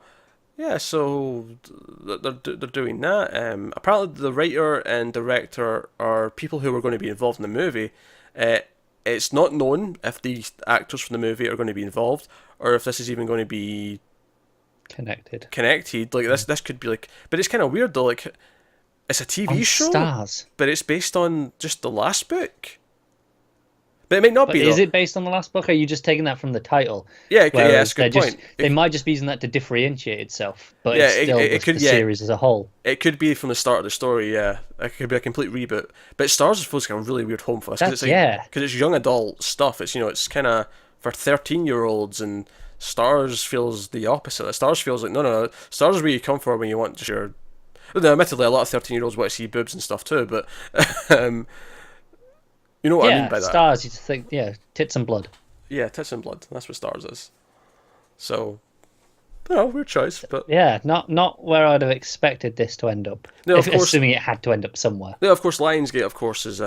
they're doing that. Apparently, the writer and director are people who were going to be involved in the movie. It's not known if the actors from the movie are going to be involved, or if this is even going to be connected. Like this could be like, but it's kind of weird though. Like, it's a TV show, Stars, but it's based on just the last book. But it may not be. Is it based on the last book? Or are you just taking that from the title? Yeah, that's a good point. They might just be using that to differentiate itself, but it's still the series as a whole. It could be from the start of the story. Yeah, it could be a complete reboot. But Stars feels like a really weird home for us because it's young adult stuff. It's it's kind of for 13-year-olds, and Stars feels the opposite. Stars feels like no. Stars is where you come for when you want just your. No, admittedly, a lot of 13-year-olds want to see boobs and stuff too, but. You know what I mean by that? Stars, you just think, tits and blood. Yeah, tits and blood. That's what Stars is. So, weird choice, but yeah, not where I'd have expected this to end up. No, of course, assuming it had to end up somewhere. No, of course, Lionsgate, of course, is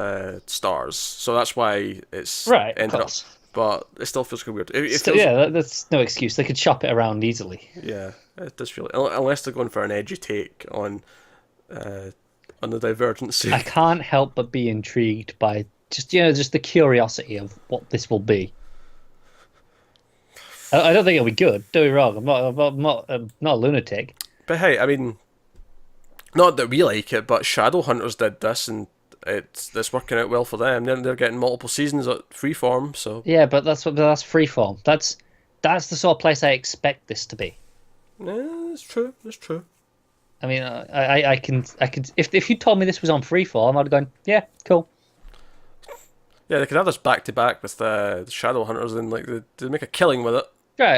Stars, so that's why it's ended up. But it still feels kind of weird. That's no excuse. They could shop it around easily. Yeah, it does feel unless they're going for an edgy take on the Divergent series. I can't help but be intrigued by. Just the curiosity of what this will be. I don't think it'll be good. Don't be wrong. I'm not a lunatic. But hey, I mean, not that we like it, but Shadowhunters did this, and it's working out well for them. They're getting multiple seasons at Freeform, so yeah. But that's Freeform. That's the sort of place I expect this to be. Yeah, it's true. It's true. I mean, I can if you told me this was on Freeform, I'd have gone, yeah, cool. Yeah, they could have this back to back with the Shadowhunters, and like they make a killing with it. Right,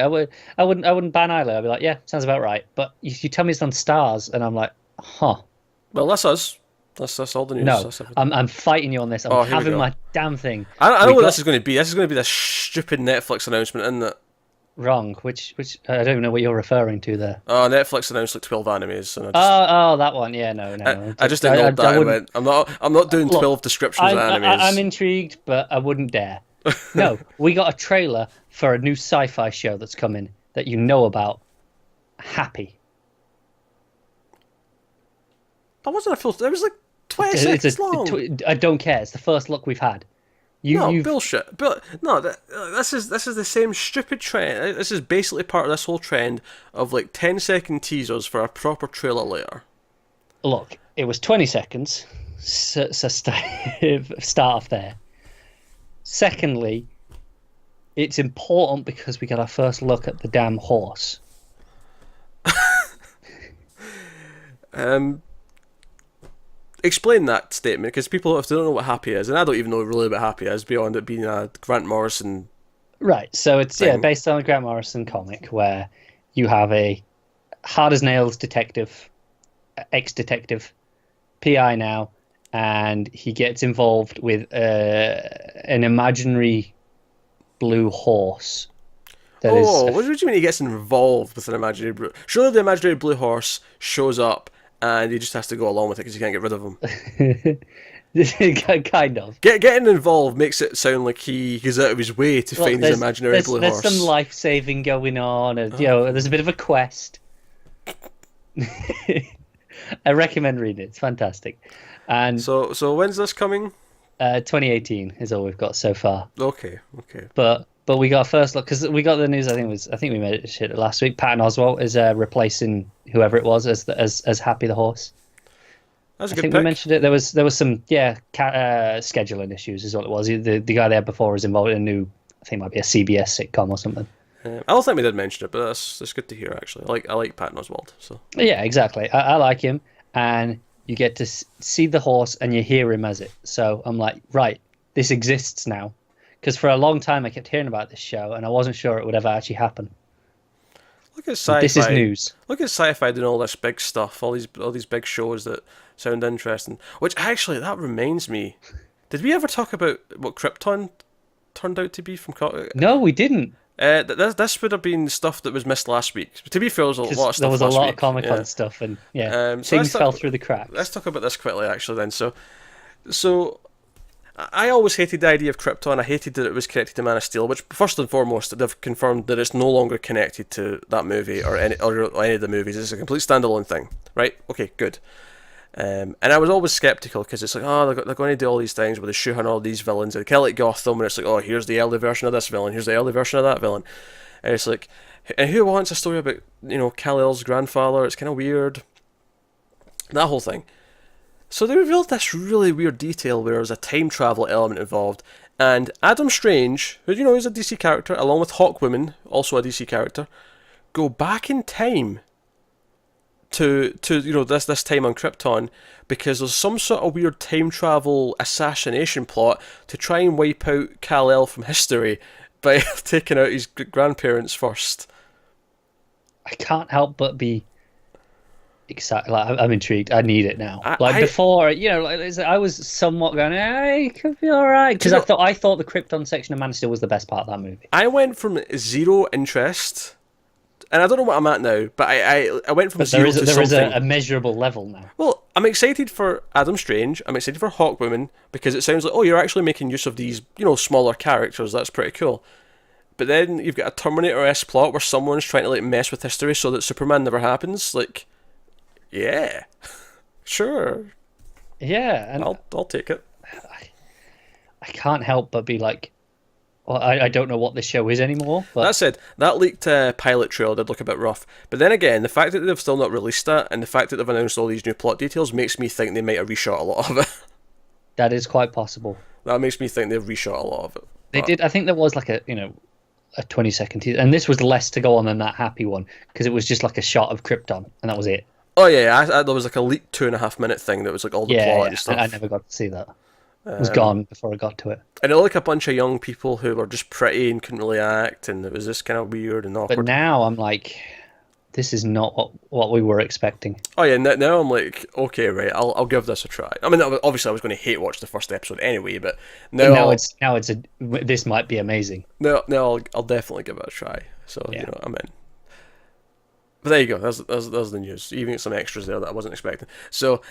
I wouldn't ban either. I'd be like, yeah, sounds about right. But you tell me it's on Stars, and I'm like, huh. Well, that's us. That's all the news. No, I'm fighting you on this. I'm having my damn thing. I know what this is going to be. This is going to be this stupid Netflix announcement, isn't it? Wrong. Which I don't even know what you're referring to there. Oh, Netflix announced like 12 animes, and that one. Yeah, no. I just ignored that. I went, I'm not doing 12 descriptions of animes. I'm intrigued, but I wouldn't dare. No, we got a trailer for a new sci-fi show that's coming that you know about. Happy. That wasn't a full. It was like 20 seconds long. I don't care. It's the first look we've had. Bullshit. But no, this is the same stupid trend. This is basically part of this whole trend of like 10-second teasers for a proper trailer later. Look, it was 20 seconds. So start off there. Secondly, it's important because we got our first look at the damn horse. Explain that statement, because people, if they don't know what Happy is, and I don't even know really what Happy is beyond it being a Grant Morrison. Right, so it's based on a Grant Morrison comic where you have a hard as nails detective, ex-detective, PI now, and he gets involved with an imaginary blue horse. What do you mean he gets involved with an imaginary blue? Surely the imaginary blue horse shows up and he just has to go along with it because you can't get rid of him. Kind of. Getting involved makes it sound like he goes out of his way to find his imaginary blue horse. There's some life-saving going on, and there's a bit of a quest. I recommend reading it. It's fantastic. And so when's this coming? 2018 is all we've got so far. Okay. But But we got a first look because we got the news. I think we made it last week. Patton Oswalt is replacing whoever it was as Happy the horse. That's a I good think pick. we mentioned it. There was some scheduling issues is what it was. The guy there before was involved in a new, I think it might be a CBS sitcom or something. I don't think we did mention it, but that's good to hear actually. I like Patton Oswalt. So Yeah, exactly. I like him, and you get to see the horse and you hear him as it. So I'm like, right, this exists now. Because for a long time I kept hearing about this show and I wasn't sure it would ever actually happen. look at sci-fi. This is news. Look at sci-fi doing all this big stuff, all these big shows that sound interesting. Which actually, that reminds me, did we ever talk about what Krypton turned out to be from? No, we didn't. This would have been stuff that was missed last week. To be fair, there was a lot of stuff. There was a lot week. of Comic-Con stuff, and things fell through the cracks. Let's talk about this quickly, actually. Then, so I always hated the idea of Krypton. I hated that it was connected to Man of Steel, which first and foremost they've confirmed that it's no longer connected to that movie or any of the movies. It's a complete standalone thing, right? Okay, good. And I was always skeptical because it's like, oh, they're going to do all these things where they shoehorn all these villains. They kind of like Gotham, and it's like, oh, here's the early version of this villain, here's the early version of that villain, and it's like, and who wants a story about Kal-El's grandfather? It's kind of weird, that whole thing. So they revealed this really weird detail where there's a time travel element involved, and Adam Strange, who is a DC character, along with Hawkwoman, also a DC character, go back in time to this time on Krypton because there's some sort of weird time travel assassination plot to try and wipe out Kal-El from history by taking out his grandparents first. I can't help but be excited. Like, I'm intrigued. I need it now. Before, I was somewhat going, it could be all right because I thought the Krypton section of Man of Steel was the best part of that movie. I went from zero interest. And I don't know what I'm at now, but I went from zero to something. There is a measurable level now. Well, I'm excited for Adam Strange. I'm excited for Hawkwoman because it sounds like, oh, you're actually making use of these, smaller characters. That's pretty cool. But then you've got a Terminator-esque plot where someone's trying to like mess with history so that Superman never happens. Like, yeah, sure. Yeah, and I'll take it. I can't help but be like, well, I don't know what this show is anymore. But that said, that leaked pilot trail did look a bit rough. But then again, the fact that they've still not released that, and the fact that they've announced all these new plot details, makes me think they might have reshot a lot of it. That is quite possible. That makes me think they've reshot a lot of it. They did. I think there was like a 20-second teaser, and this was less to go on than that Happy one because it was just like a shot of Krypton, and that was it. Oh yeah, there was like a leaked 2.5-minute thing that was like all the plot and stuff. I never got to see that. It was gone before I got to it. And it looked like a bunch of young people who were just pretty and couldn't really act, and it was just kind of weird and awkward. But now I'm like, this is not what we were expecting. Oh yeah, now I'm like, okay, right, I'll give this a try. I mean, obviously I was going to hate watch the first episode anyway, but now this might be amazing. No, I'll definitely give it a try. So I'm in. But there you go. That's the news. Even some extras there that I wasn't expecting. So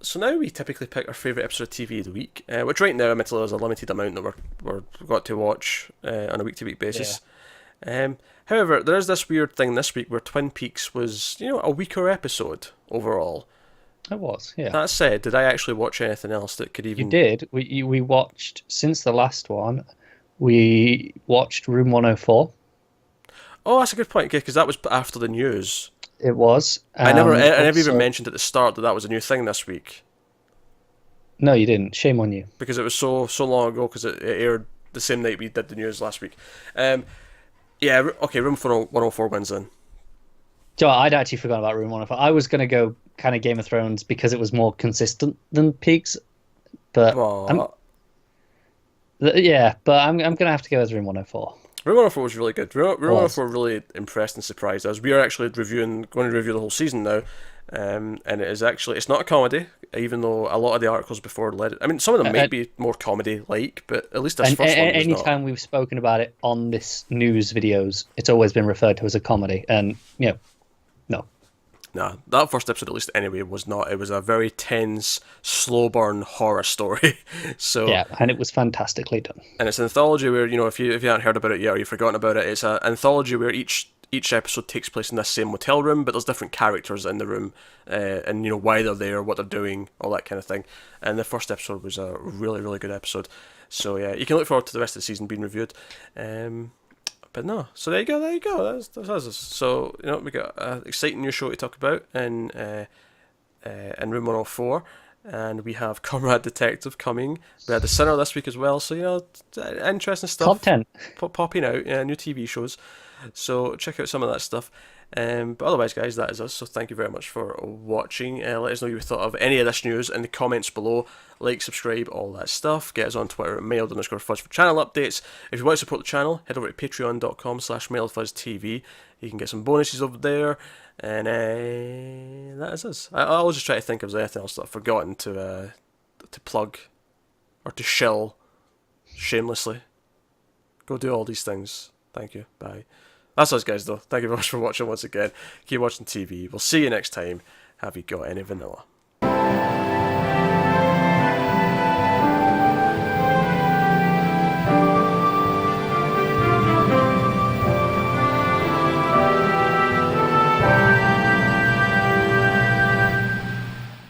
so now we typically pick our favourite episode of TV of the week, which right now, admittedly, there's a limited amount that we've got to watch on a week-to-week basis. Yeah. However, there is this weird thing this week where Twin Peaks was, a weaker episode overall. It was, yeah. That said, did I actually watch anything else that could even... You did. We watched, since the last one, we watched Room 104. Oh, that's a good point, because that was after the news. It was. I never even mentioned at the start that was a new thing this week. No, you didn't. Shame on you. Because it was so long ago, because it aired the same night we did the news last week. Yeah, okay, Room 104 wins then. So I'd actually forgotten about Room 104. I was going to go kind of Game of Thrones because it was more consistent than Peaks. But I'm going to have to go with Room 104. Room 104 was really good. Room 104 really impressed and surprised us. We are actually going to review the whole season now, and it's not a comedy, even though a lot of the articles before led it. I mean, some of them might be more comedy-like, but at least this first one was not. Anytime we've spoken about it on this news videos, it's always been referred to as a comedy, and no. Nah, that first episode, at least anyway, was not. It was a very tense, slow burn horror story. So yeah, and it was fantastically done. And it's an anthology where, if you haven't heard about it yet or you've forgotten about it, it's an anthology where each each episode takes place in this same motel room, but there's different characters in the room, and why they're there, what they're doing, all that kind of thing. And the first episode was a really, really good episode. So yeah, you can look forward to the rest of the season being reviewed. But no, so there you go. That's us. So we got an exciting new show to talk about in Room 104. And we have Comrade Detective coming. We had The Sinner this week as well, so interesting stuff. Content popping out, new TV shows. So check out some of that stuff. But otherwise, guys, that is us. So thank you very much for watching. Let us know what you thought of any of this news in the comments below. Like, subscribe, all that stuff. Get us on Twitter at mailed_fuzz for channel updates. If you want to support the channel, head over to patreon.com/mailedfuzztv. You can get some bonuses over there. And that is us. I'll just try to think if there's anything else that I've forgotten to plug or to shill shamelessly. Go do all these things. Thank you. Bye. That's us, guys, though. Thank you very much for watching once again. Keep watching TV. We'll see you next time. Have you got any vanilla?